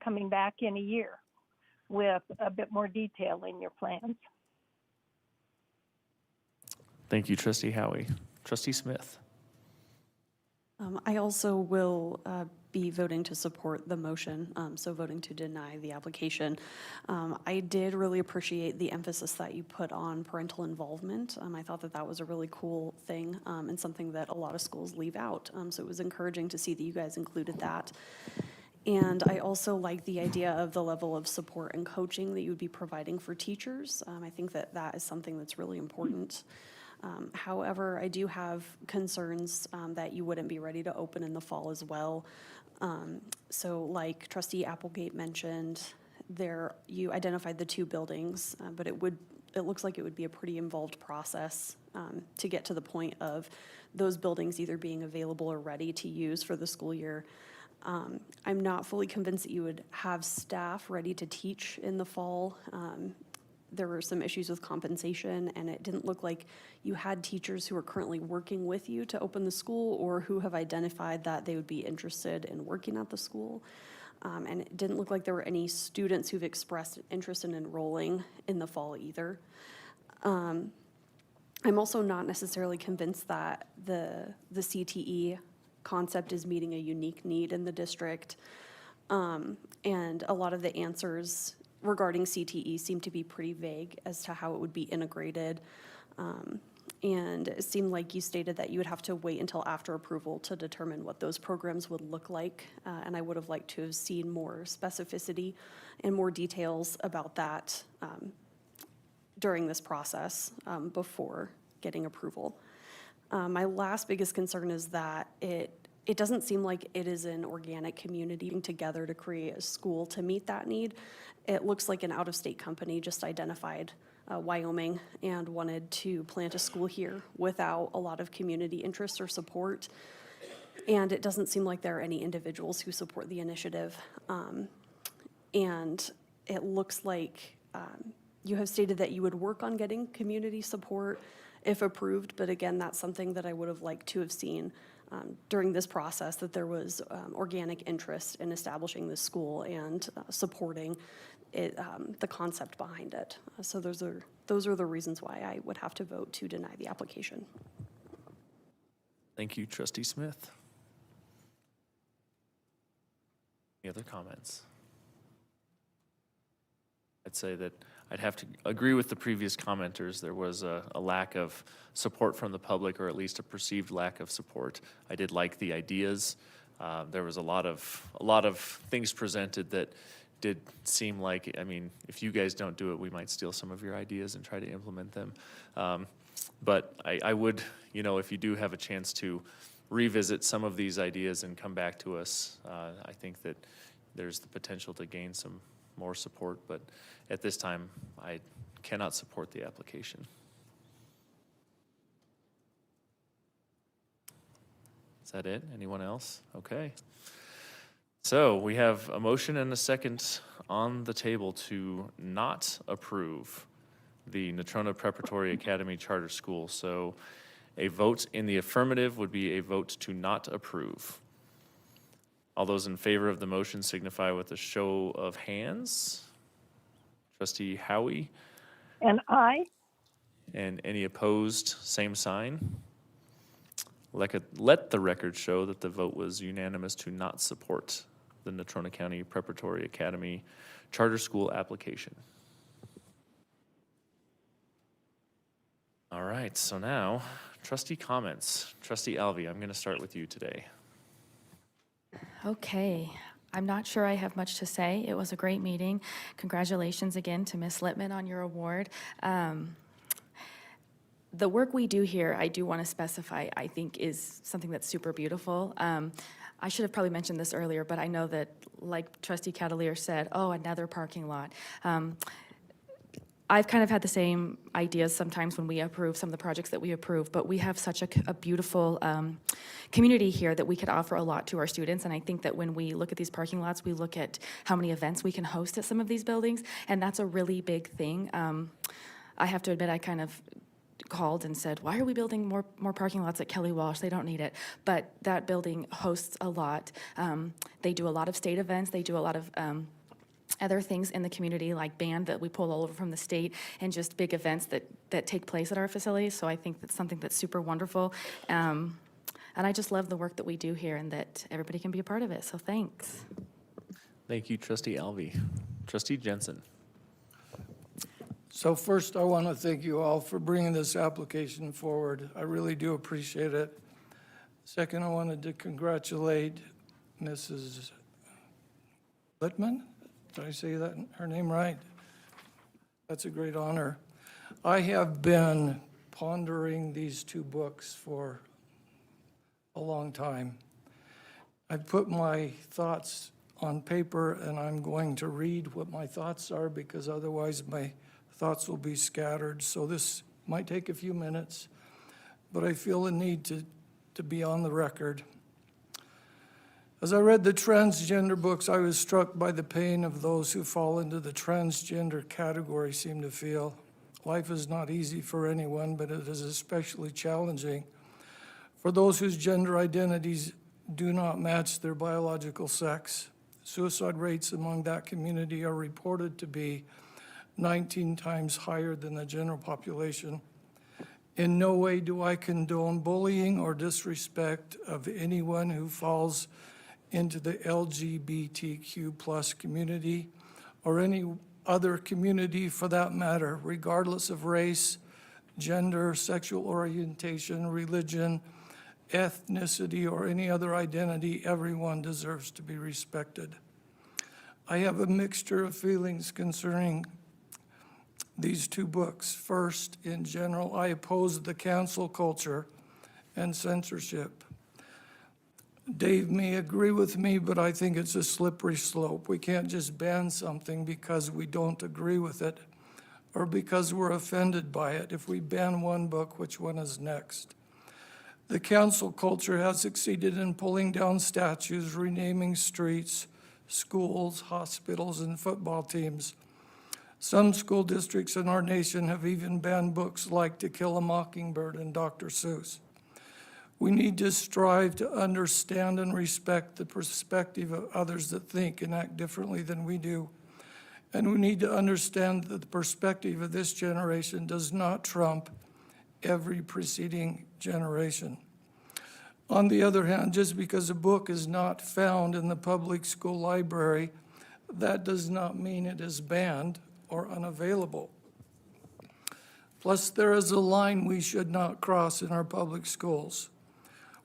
coming back in a year with a bit more detail in your plans. Thank you, Trustee Howie. Trustee Smith. I also will be voting to support the motion, so voting to deny the application. I did really appreciate the emphasis that you put on parental involvement. I thought that was a really cool thing and something that a lot of schools leave out. So it was encouraging to see that you guys included that. And I also like the idea of the level of support and coaching that you would be providing for teachers. I think that is something that's really important. However, I do have concerns that you wouldn't be ready to open in the fall as well. So like Trustee Applegate mentioned, you identified the 2 buildings, but it looks like it would be a pretty involved process to get to the point of those buildings either being available or ready to use for the school year. I'm not fully convinced that you would have staff ready to teach in the fall. There were some issues with compensation, and it didn't look like you had teachers who are currently working with you to open the school or who have identified that they would be interested in working at the school. And it didn't look like there were any students who've expressed interest in enrolling in the fall either. I'm also not necessarily convinced that the CTE concept is meeting a unique need in the district. And a lot of the answers regarding CTE seem to be pretty vague as to how it would be integrated. And it seemed like you stated that you would have to wait until after approval to determine what those programs would look like. And I would have liked to have seen more specificity and more details about that during this process before getting approval. My last biggest concern is that it doesn't seem like it is an organic community together to create a school to meet that need. It looks like an out-of-state company just identified Wyoming and wanted to plant a school here without a lot of community interest or support. And it doesn't seem like there are any individuals who support the initiative. And it looks like you have stated that you would work on getting community support if approved, but again, that's something that I would have liked to have seen during this process, that there was organic interest in establishing this school and supporting it, the concept behind it. So those are the reasons why I would have to vote to deny the application. Thank you, Trustee Smith. Any other comments? I'd say that I'd have to agree with the previous commenters. There was a lack of support from the public, or at least a perceived lack of support. I did like the ideas. There was a lot of things presented that did seem like, I mean, if you guys don't do it, we might steal some of your ideas and try to implement them. But I would, you know, if you do have a chance to revisit some of these ideas and come back to us, I think that there's the potential to gain some more support, but at this time, I cannot support the application. Is that it? Anyone else? Okay. So we have a motion and a second on the table to not approve the Natrona Preparatory Academy Charter School. So a vote in the affirmative would be a vote to not approve. All those in favor of the motion signify with a show of hands. Trustee Howie. And I. And any opposed, same sign. Let the record show that the vote was unanimous to not support the Natrona County Preparatory Academy Charter School application. All right, so now, trustee comments. Trustee Alvey, I'm going to start with you today. Okay, I'm not sure I have much to say. It was a great meeting. Congratulations again to Ms. Littman on your award. The work we do here, I do want to specify, I think is something that's super beautiful. I should have probably mentioned this earlier, but I know that, like Trustee Cavalier said, oh, another parking lot. I've kind of had the same ideas sometimes when we approve some of the projects that we approve, but we have such a beautiful community here that we could offer a lot to our students. And I think that when we look at these parking lots, we look at how many events we can host at some of these buildings, and that's a really big thing. I have to admit, I kind of called and said, why are we building more parking lots at Kelly Walsh? They don't need it. But that building hosts a lot. They do a lot of state events. They do a lot of other things in the community, like band that we pull all over from the state, and just big events that take place at our facilities. So I think that's something that's super wonderful. And I just love the work that we do here and that everybody can be a part of it. So thanks. Thank you, Trustee Alvey. Trustee Jensen. So first, I want to thank you all for bringing this application forward. I really do appreciate it. Second, I wanted to congratulate Mrs. Littman. Did I say that, her name right? That's a great honor. I have been pondering these two books for a long time. I've put my thoughts on paper, and I'm going to read what my thoughts are, because otherwise my thoughts will be scattered. So this might take a few minutes, but I feel the need to be on the record. As I read the transgender books, I was struck by the pain of those who fall into the transgender category seem to feel. Life is not easy for anyone, but it is especially challenging for those whose gender identities do not match their biological sex. Suicide rates among that community are reported to be 19 times higher than the general population. In no way do I condone bullying or disrespect of anyone who falls into the LGBTQ plus community, or any other community for that matter, regardless of race, gender, sexual orientation, religion, ethnicity, or any other identity, everyone deserves to be respected. I have a mixture of feelings concerning these two books. First, in general, I oppose the cancel culture and censorship. Dave may agree with me, but I think it's a slippery slope. We can't just ban something because we don't agree with it or because we're offended by it. If we ban one book, which one is next? The cancel culture has succeeded in pulling down statues, renaming streets, schools, hospitals, and football teams. Some school districts in our nation have even banned books like To Kill a Mockingbird and Dr. Seuss. We need to strive to understand and respect the perspective of others that think and act differently than we do. And we need to understand that the perspective of this generation does not trump every preceding generation. On the other hand, just because a book is not found in the public school library, that does not mean it is banned or unavailable. Plus, there is a line we should not cross in our public schools.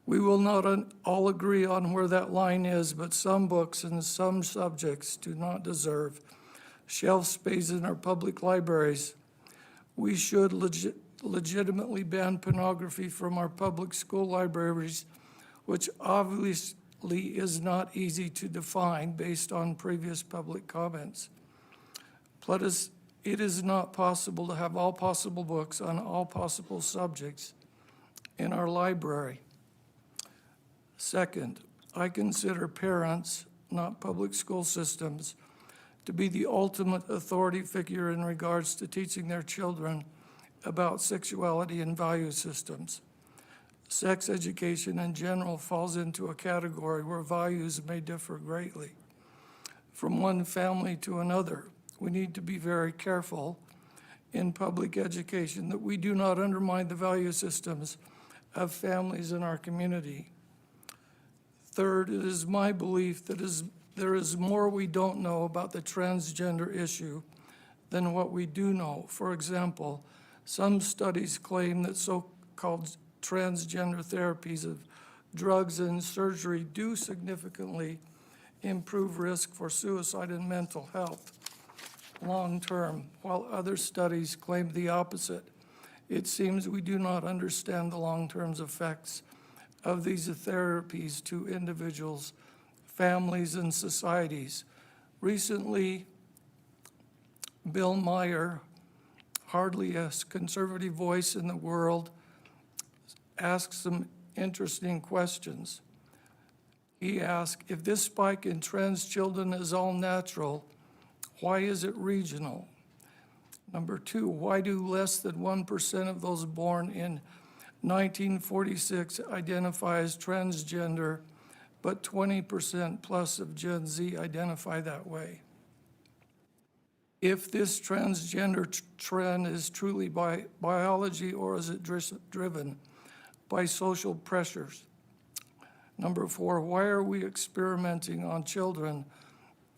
We will not all agree on where that line is, but some books and some subjects do not deserve shelf space in our public libraries. We should legitimately ban pornography from our public school libraries, which obviously is not easy to define based on previous public comments. Plus, it is not possible to have all possible books on all possible subjects in our library. Second, I consider parents, not public school systems, to be the ultimate authority figure in regards to teaching their children about sexuality and value systems. Sex education in general falls into a category where values may differ greatly from one family to another. We need to be very careful in public education that we do not undermine the value systems of families in our community. Third, it is my belief that there is more we don't know about the transgender issue than what we do know. For example, some studies claim that so-called transgender therapies of drugs and surgery do significantly improve risk for suicide and mental health long-term, while other studies claim the opposite. It seems we do not understand the long-term effects of these therapies to individuals, families, and societies. Recently, Bill Meyer, hardly a conservative voice in the world, asked some interesting questions. He asked, if this spike in trans children is all natural, why is it regional? Number two, why do less than 1% of those born in 1946 identify as transgender, but 20% plus of Gen Z identify that way? If this transgender trend is truly by biology, or is it driven by social pressures? Number four, why are we experimenting on children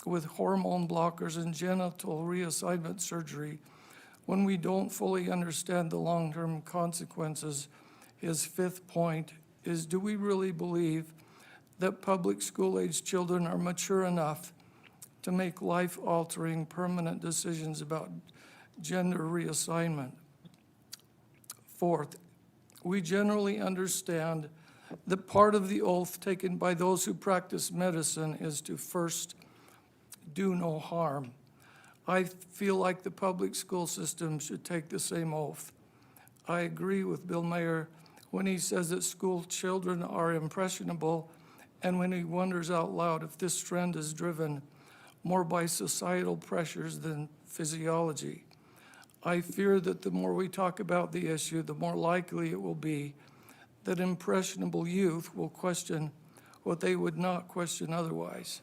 with hormone blockers and genital reassignment surgery when we don't fully understand the long-term consequences? His fifth point is, do we really believe that public school-age children are mature enough to make life-altering permanent decisions about gender reassignment? Fourth, we generally understand that part of the oath taken by those who practice medicine is to first do no harm. I feel like the public school system should take the same oath. I agree with Bill Mayer when he says that school children are impressionable, and when he wonders out loud if this trend is driven more by societal pressures than physiology. I fear that the more we talk about the issue, the more likely it will be that impressionable youth will question what they would not question otherwise.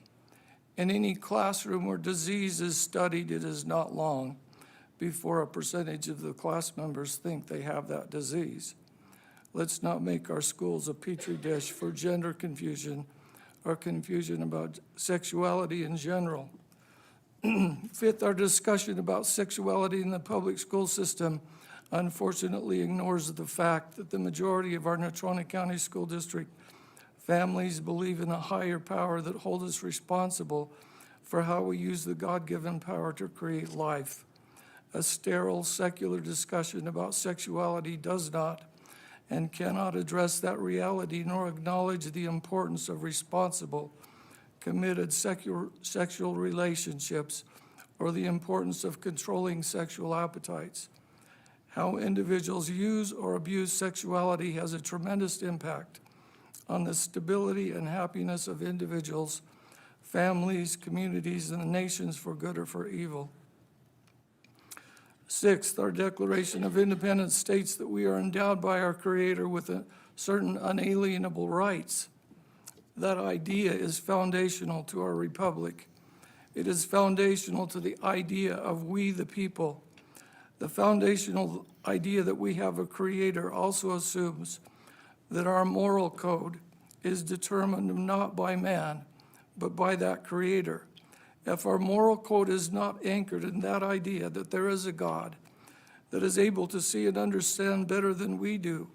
In any classroom where disease is studied, it is not long before a percentage of the class members think they have that disease. Let's not make our schools a petri dish for gender confusion or confusion about sexuality in general. Fifth, our discussion about sexuality in the public school system unfortunately ignores the fact that the majority of our Natrona County School District families believe in a higher power that holds us responsible for how we use the God-given power to create life. A sterile, secular discussion about sexuality does not and cannot address that reality nor acknowledge the importance of responsible, committed sexual relationships or the importance of controlling sexual appetites. How individuals use or abuse sexuality has a tremendous impact on the stability and happiness of individuals, families, communities, and the nations for good or for evil. Sixth, our Declaration of Independence states that we are endowed by our Creator with certain unalienable rights. That idea is foundational to our republic. It is foundational to the idea of we the people. The foundational idea that we have a Creator also assumes that our moral code is determined not by man, but by that Creator. If our moral code is not anchored in that idea that there is a God that is able to see and understand better than we do,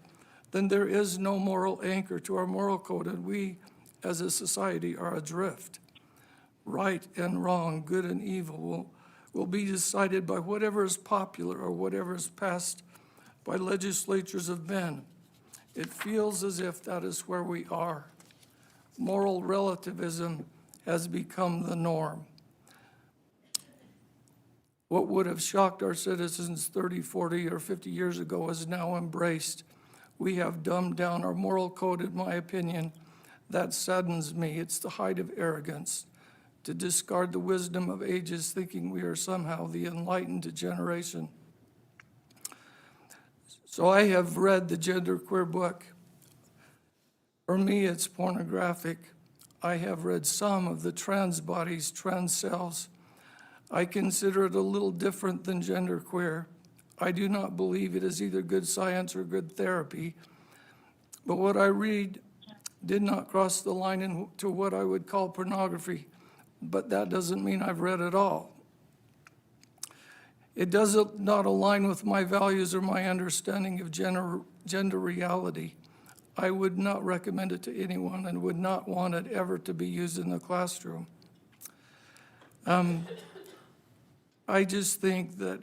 then there is no moral anchor to our moral code, and we as a society are adrift. Right and wrong, good and evil will be decided by whatever is popular or whatever is passed by legislatures of men. It feels as if that is where we are. Moral relativism has become the norm. What would have shocked our citizens 30, 40, or 50 years ago is now embraced. We have dumbed down our moral code, in my opinion. That saddens me. It's the height of arrogance to discard the wisdom of ages, thinking we are somehow the enlightened generation. So I have read the genderqueer book. For me, it's pornographic. I have read some of the trans bodies, trans selves. I consider it a little different than genderqueer. I do not believe it is either good science or good therapy. But what I read did not cross the line into what I would call pornography. But that doesn't mean I've read it all. It does not align with my values or my understanding of gender reality. I would not recommend it to anyone and would not want it ever to be used in the classroom. I just think that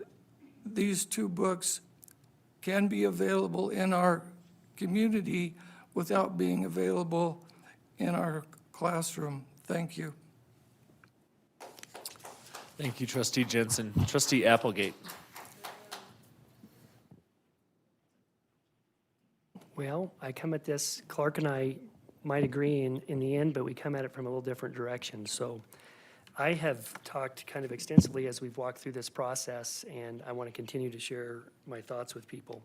these two books can be available in our community without being available in our classroom. Thank you. Thank you, Trustee Jensen. Trustee Applegate. Well, I come at this, Clark and I might agree in the end, but we come at it from a little different direction. So I have talked kind of extensively as we've walked through this process, and I want to continue to share my thoughts with people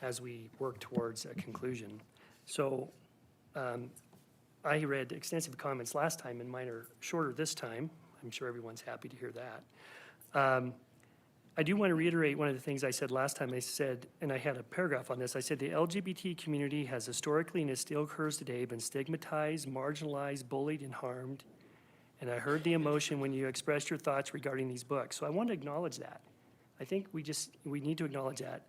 as we work towards a conclusion. So I read extensive comments last time, and mine are shorter this time. I'm sure everyone's happy to hear that. I do want to reiterate one of the things I said last time. I said, and I had a paragraph on this, I said the LGBT community has historically and it still occurs today been stigmatized, marginalized, bullied, and harmed. And I heard the emotion when you expressed your thoughts regarding these books. So I want to acknowledge that. I think we need to acknowledge that.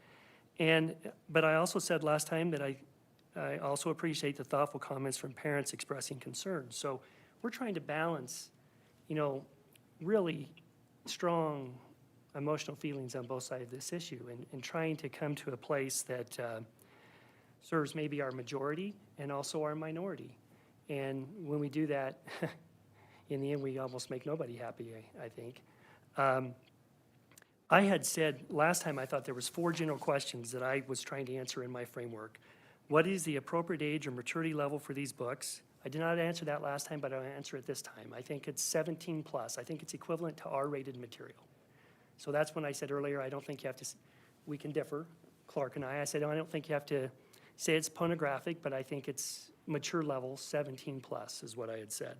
But I also said last time that I also appreciate the thoughtful comments from parents expressing concern. So we're trying to balance, really strong emotional feelings on both sides of this issue and trying to come to a place that serves maybe our majority and also our minority. And when we do that, in the end, we almost make nobody happy, I think. I had said last time I thought there was 4 general questions that I was trying to answer in my framework. What is the appropriate age or maturity level for these books? I did not answer that last time, but I'll answer it this time. I think it's 17 plus. I think it's equivalent to R-rated material. So that's when I said earlier, I don't think you have to, we can differ, Clark and I said, I don't think you have to say it's pornographic, but I think it's mature level, 17 plus is what I had said.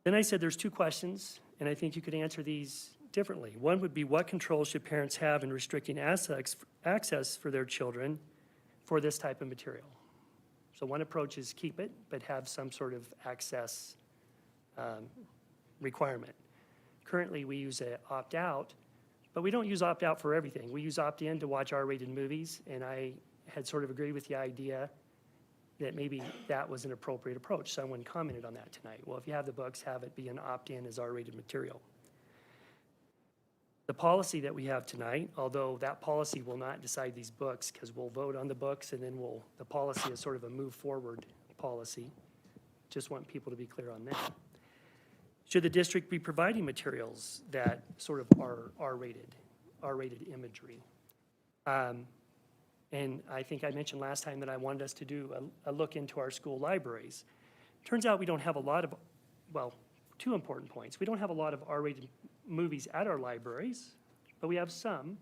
Then I said there's 2 questions, and I think you could answer these differently. One would be, what controls should parents have in restricting access for their children for this type of material? So one approach is keep it, but have some sort of access requirement. Currently, we use an opt-out But we don't use opt-out for everything. We use opt-in to watch R-rated movies, and I had sort of agreed with the idea that maybe that was an appropriate approach. Someone commented on that tonight. Well, if you have the books, have it be an opt-in as R-rated material. The policy that we have tonight, although that policy will not decide these books, because we'll vote on the books and then the policy is sort of a move forward policy. Just want people to be clear on that. Should the district be providing materials that sort of are R-rated imagery? And I think I mentioned last time that I wanted us to do a look into our school libraries. Turns out we don't have a lot of, well, two important points. We don't have a lot of R-rated movies at our libraries, but we have some,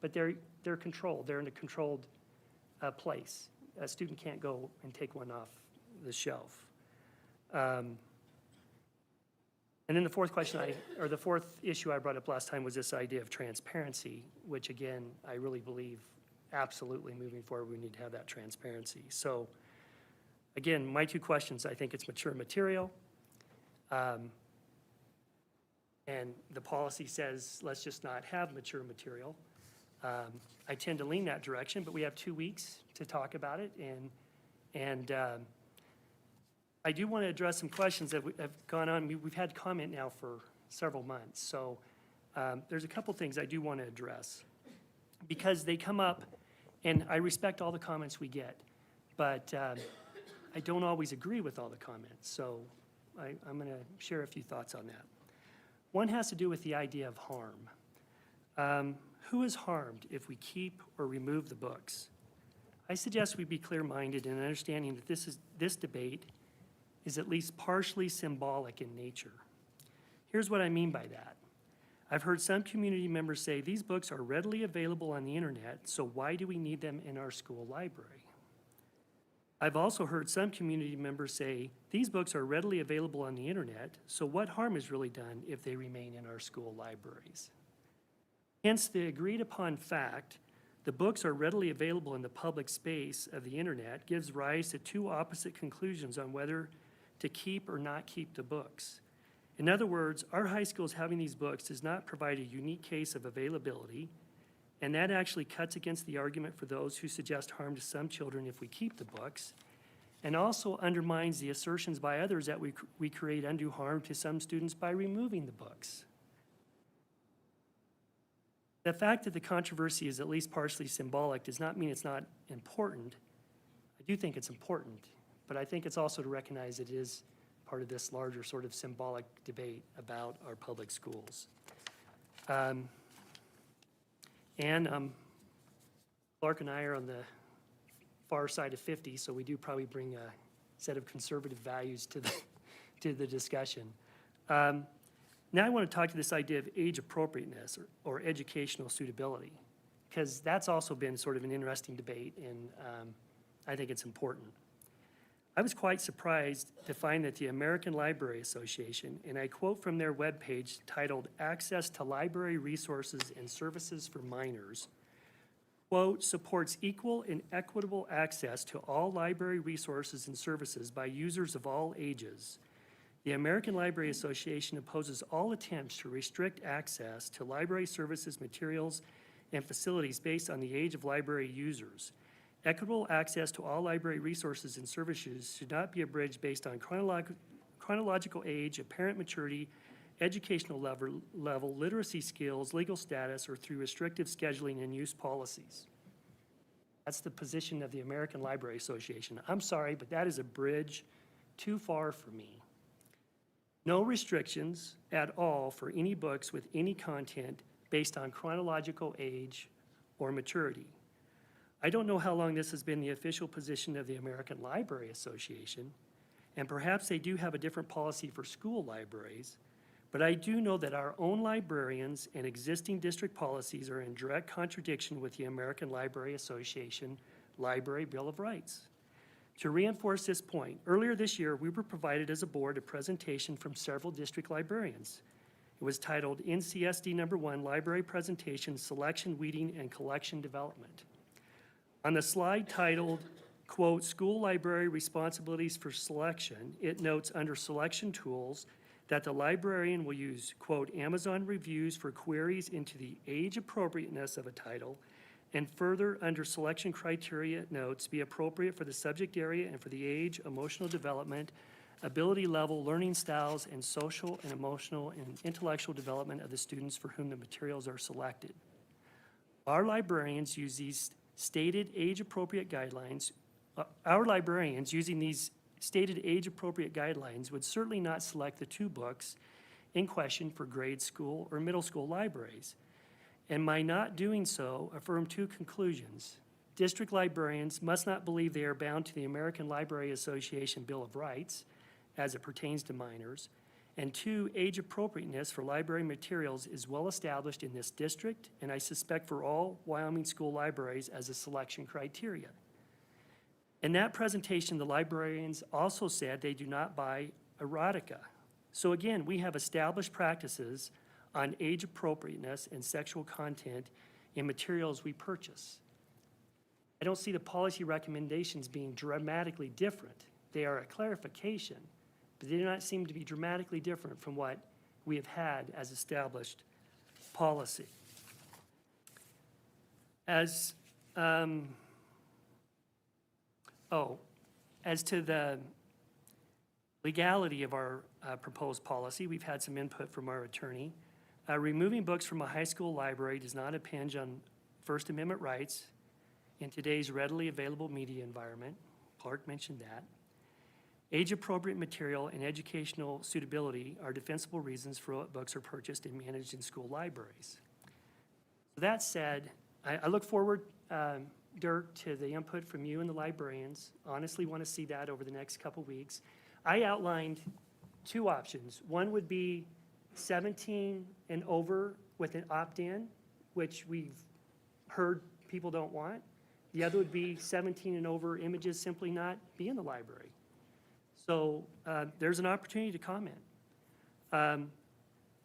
but they're controlled. They're in a controlled place. A student can't go and take one off the shelf. And then the fourth the fourth issue I brought up last time was this idea of transparency, which again, I really believe absolutely moving forward, we need to have that transparency. So again, my two questions, I think it's mature material. And the policy says, let's just not have mature material. I tend to lean that direction, but we have 2 weeks to talk about it. And I do want to address some questions that have gone on. We've had comment now for several months. So there's a couple things I do want to address because they come up, and I respect all the comments we get, but I don't always agree with all the comments. So I'm going to share a few thoughts on that. One has to do with the idea of harm. Who is harmed if we keep or remove the books? I suggest we be clear-minded in understanding that this debate is at least partially symbolic in nature. Here's what I mean by that. I've heard some community members say these books are readily available on the internet, so why do we need them in our school library? I've also heard some community members say these books are readily available on the internet, so what harm is really done if they remain in our school libraries? Hence, the agreed upon fact the books are readily available in the public space of the internet gives rise to two opposite conclusions on whether to keep or not keep the books. In other words, our high schools having these books does not provide a unique case of availability, and that actually cuts against the argument for those who suggest harm to some children if we keep the books, and also undermines the assertions by others that we create undue harm to some students by removing the books. The fact that the controversy is at least partially symbolic does not mean it's not important. I do think it's important, but I think it's also to recognize it is part of this larger sort of symbolic debate about our public schools. Clark and I are on the far side of 50, so we do probably bring a set of conservative values to the discussion. Now I want to talk to this idea of age appropriateness or educational suitability, because that's also been sort of an interesting debate, and I think it's important. I was quite surprised to find that the American Library Association, and I quote from their webpage titled Access to Library Resources and Services for Minors, quote, supports equal and equitable access to all library resources and services by users of all ages. The American Library Association opposes all attempts to restrict access to library services, materials, and facilities based on the age of library users. Equitable access to all library resources and services should not be abridged based on chronological age, apparent maturity, educational level, literacy skills, legal status, or through restrictive scheduling and use policies. That's the position of the American Library Association. I'm sorry, but that is a bridge too far for me. No restrictions at all for any books with any content based on chronological age or maturity. I don't know how long this has been the official position of the American Library Association, and perhaps they do have a different policy for school libraries, but I do know that our own librarians and existing district policies are in direct contradiction with the American Library Association Library Bill of Rights. To reinforce this point, earlier this year, we were provided as a board a presentation from several district librarians. It was titled NCSD No. 1 Library Presentation, Selection, Weeding, and Collection Development. On the slide titled, quote, School Library Responsibilities for Selection, it notes under selection tools that the librarian will use, quote, Amazon reviews for queries into the age appropriateness of a title, and further, under selection criteria notes, be appropriate for the subject area and for the age, emotional development, ability level, learning styles, and social and emotional and intellectual development of the students for whom the materials are selected. Our librarians use these stated age-appropriate guidelines. Our librarians, using these stated age-appropriate guidelines, would certainly not select the 2 books in question for grade school or middle school libraries. And by not doing so, affirm 2 conclusions. District librarians must not believe they are bound to the American Library Association Bill of Rights as it pertains to minors. And 2, age appropriateness for library materials is well established in this district, and I suspect for all Wyoming school libraries as a selection criteria. In that presentation, the librarians also said they do not buy erotica. So again, we have established practices on age appropriateness and sexual content in materials we purchase. I don't see the policy recommendations being dramatically different. They are a clarification, but they do not seem to be dramatically different from what we have had as established policy. As to the legality of our proposed policy, we've had some input from our attorney. Removing books from a high school library does not impinge on First Amendment rights in today's readily available media environment. Clark mentioned that. Age-appropriate material and educational suitability are defensible reasons for what books are purchased and managed in school libraries. That said, I look forward, Dirk, to the input from you and the librarians. Honestly want to see that over the next couple weeks. I outlined 2 options. One would be 17 and over with an opt-in, which we've heard people don't want. The other would be 17 and over images simply not be in the library. So there's an opportunity to comment.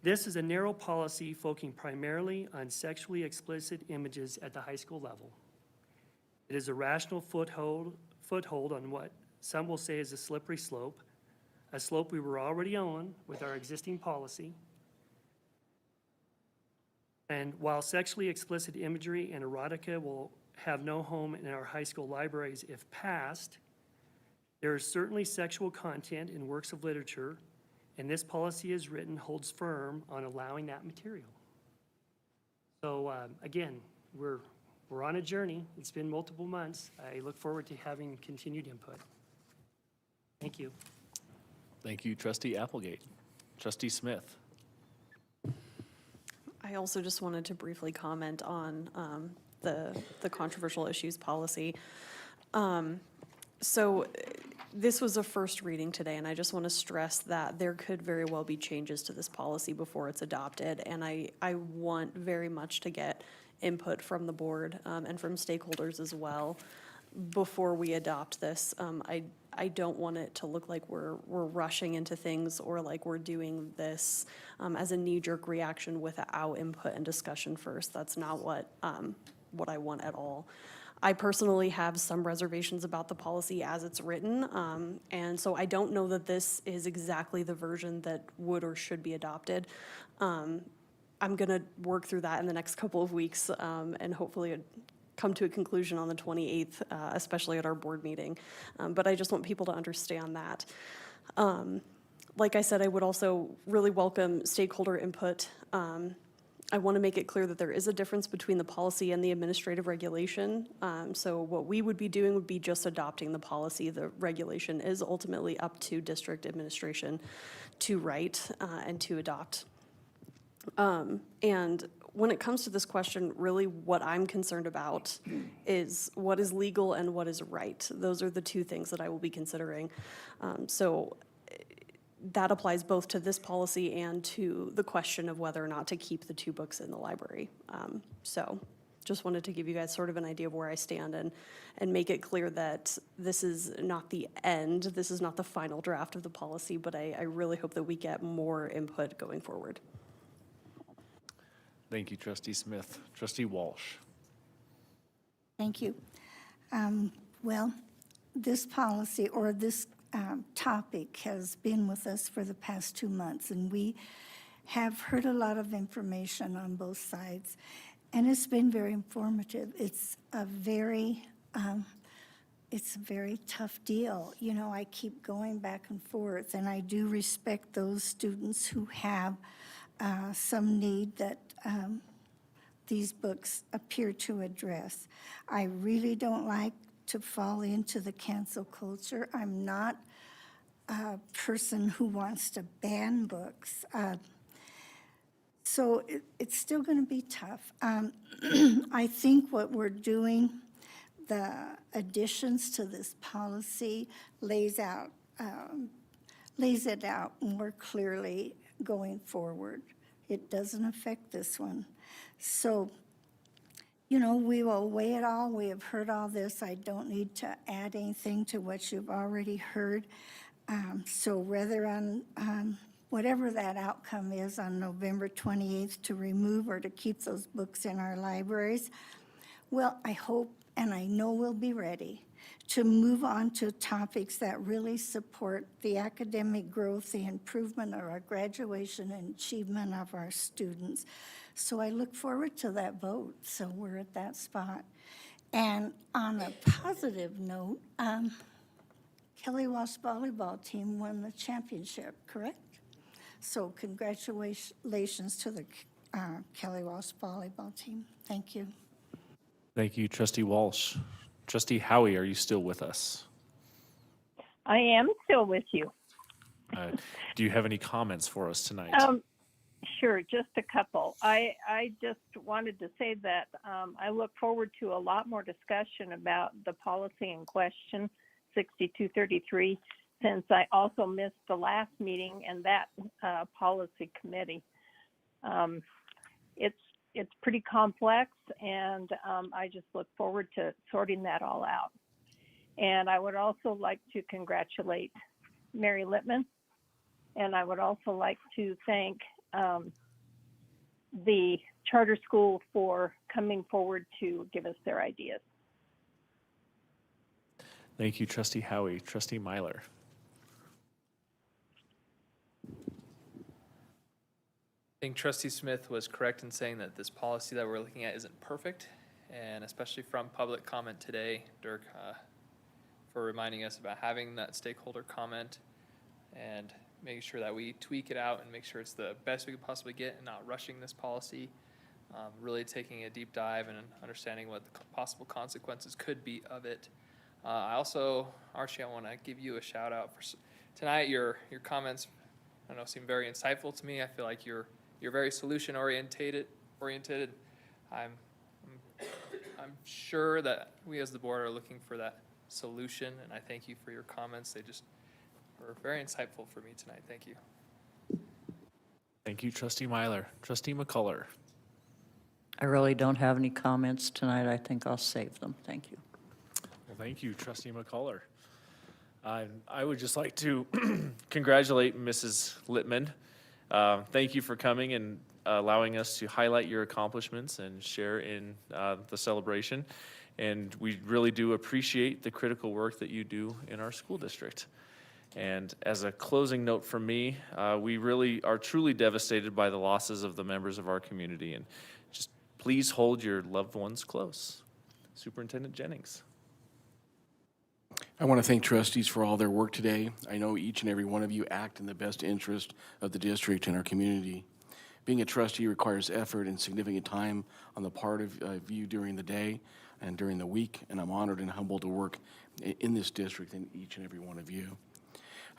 This is a narrow policy focusing primarily on sexually explicit images at the high school level. It is a rational foothold on what some will say is a slippery slope, a slope we were already on with our existing policy. And while sexually explicit imagery and erotica will have no home in our high school libraries if passed, there is certainly sexual content in works of literature, and this policy as written holds firm on allowing that material. So again, we're on a journey. It's been multiple months. I look forward to having continued input. Thank you. Thank you, Trustee Applegate. Trustee Smith. I also just wanted to briefly comment on the controversial issues policy. So this was a first reading today, and I just want to stress that there could very well be changes to this policy before it's adopted, and I want very much to get input from the board and from stakeholders as well before we adopt this. I don't want it to look like we're rushing into things or like we're doing this as a knee-jerk reaction without input and discussion first. That's not what I want at all. I personally have some reservations about the policy as it's written, and so I don't know that this is exactly the version that would or should be adopted. I'm going to work through that in the next couple of weeks and hopefully come to a conclusion on the 28th, especially at our board meeting. But I just want people to understand that. Like I said, I would also really welcome stakeholder input. I want to make it clear that there is a difference between the policy and the administrative regulation. So what we would be doing would be just adopting the policy. The regulation is ultimately up to district administration to write and to adopt. And when it comes to this question, really what I'm concerned about is what is legal and what is right. Those are the 2 things that I will be considering. So that applies both to this policy and to the question of whether or not to keep the 2 books in the library. So just wanted to give you guys sort of an idea of where I stand and make it clear that this is not the end, this is not the final draft of the policy, but I really hope that we get more input going forward. Thank you, Trustee Smith. Trustee Walsh. Thank you. Well, this policy or this topic has been with us for the past 2 months, and we have heard a lot of information on both sides, and it's been very informative. It's a very tough deal. You know, I keep going back and forth, and I do respect those students who have some need that these books appear to address. I really don't like to fall into the cancel culture. I'm not a person who wants to ban books. So it's still going to be tough. I think what we're doing, the additions to this policy lays it out more clearly going forward. It doesn't affect this one. So, you know, we will weigh it all. We have heard all this. I don't need to add anything to what you've already heard. So whether on whatever that outcome is on November 28th to remove or to keep those books in our libraries, well, I hope and I know we'll be ready to move on to topics that really support the academic growth, the improvement of our graduation and achievement of our students. So I look forward to that vote. So we're at that spot. And on a positive note, Kelly Walsh volleyball team won the championship, correct? So congratulations to the Kelly Walsh volleyball team. Thank you. Thank you, Trustee Walsh. Trustee Howie, are you still with us? I am still with you. Do you have any comments for us tonight? Sure, just a couple. I just wanted to say that I look forward to a lot more discussion about the policy in question, 6233, since I also missed the last meeting and that policy committee. It's pretty complex, and I just look forward to sorting that all out. And I would also like to congratulate Mary Littman, and I would also like to thank the charter school for coming forward to give us their ideas. Thank you, Trustee Howie. Trustee Myler. I think Trustee Smith was correct in saying that this policy that we're looking at isn't perfect, and especially from public comment today, Dirk, for reminding us about having that stakeholder comment and making sure that we tweak it out and make sure it's the best we could possibly get and not rushing this policy, really taking a deep dive and understanding what the possible consequences could be of it. I also, Archie, I want to give you a shout out for tonight. Your comments, I don't know, seem very insightful to me. I feel like you're very solution oriented. I'm sure that we as the board are looking for that solution, and I thank you for your comments. They just were very insightful for me tonight. Thank you. Thank you, Trustee Myler. Trustee McCullough. I really don't have any comments tonight. I think I'll save them. Thank you. Well, thank you, Trustee McCullough. I would just like to congratulate Mrs. Littman. Thank you for coming and allowing us to highlight your accomplishments and share in the celebration. And we really do appreciate the critical work that you do in our school district. And as a closing note from me, we really are truly devastated by the losses of the members of our community. And just please hold your loved ones close. Superintendent Jennings. I want to thank trustees for all their work today. I know each and every one of you act in the best interest of the district and our community. Being a trustee requires effort and significant time on the part of you during the day and during the week, and I'm honored and humbled to work in this district and each and every one of you.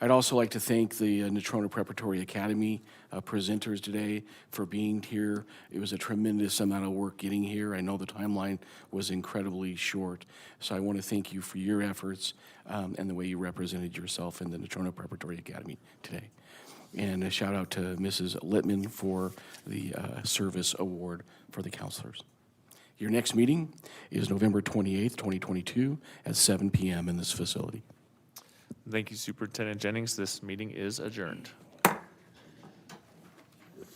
I'd also like to thank the Natrona Preparatory Academy presenters today for being here. It was a tremendous amount of work getting here. I know the timeline was incredibly short, so I want to thank you for your efforts and the way you represented yourself in the Natrona Preparatory Academy today. And a shout out to Mrs. Littman for the service award for the counselors. Your next meeting is November 28th, 2022 at 7 p.m. in this facility. Thank you, Superintendent Jennings. This meeting is adjourned.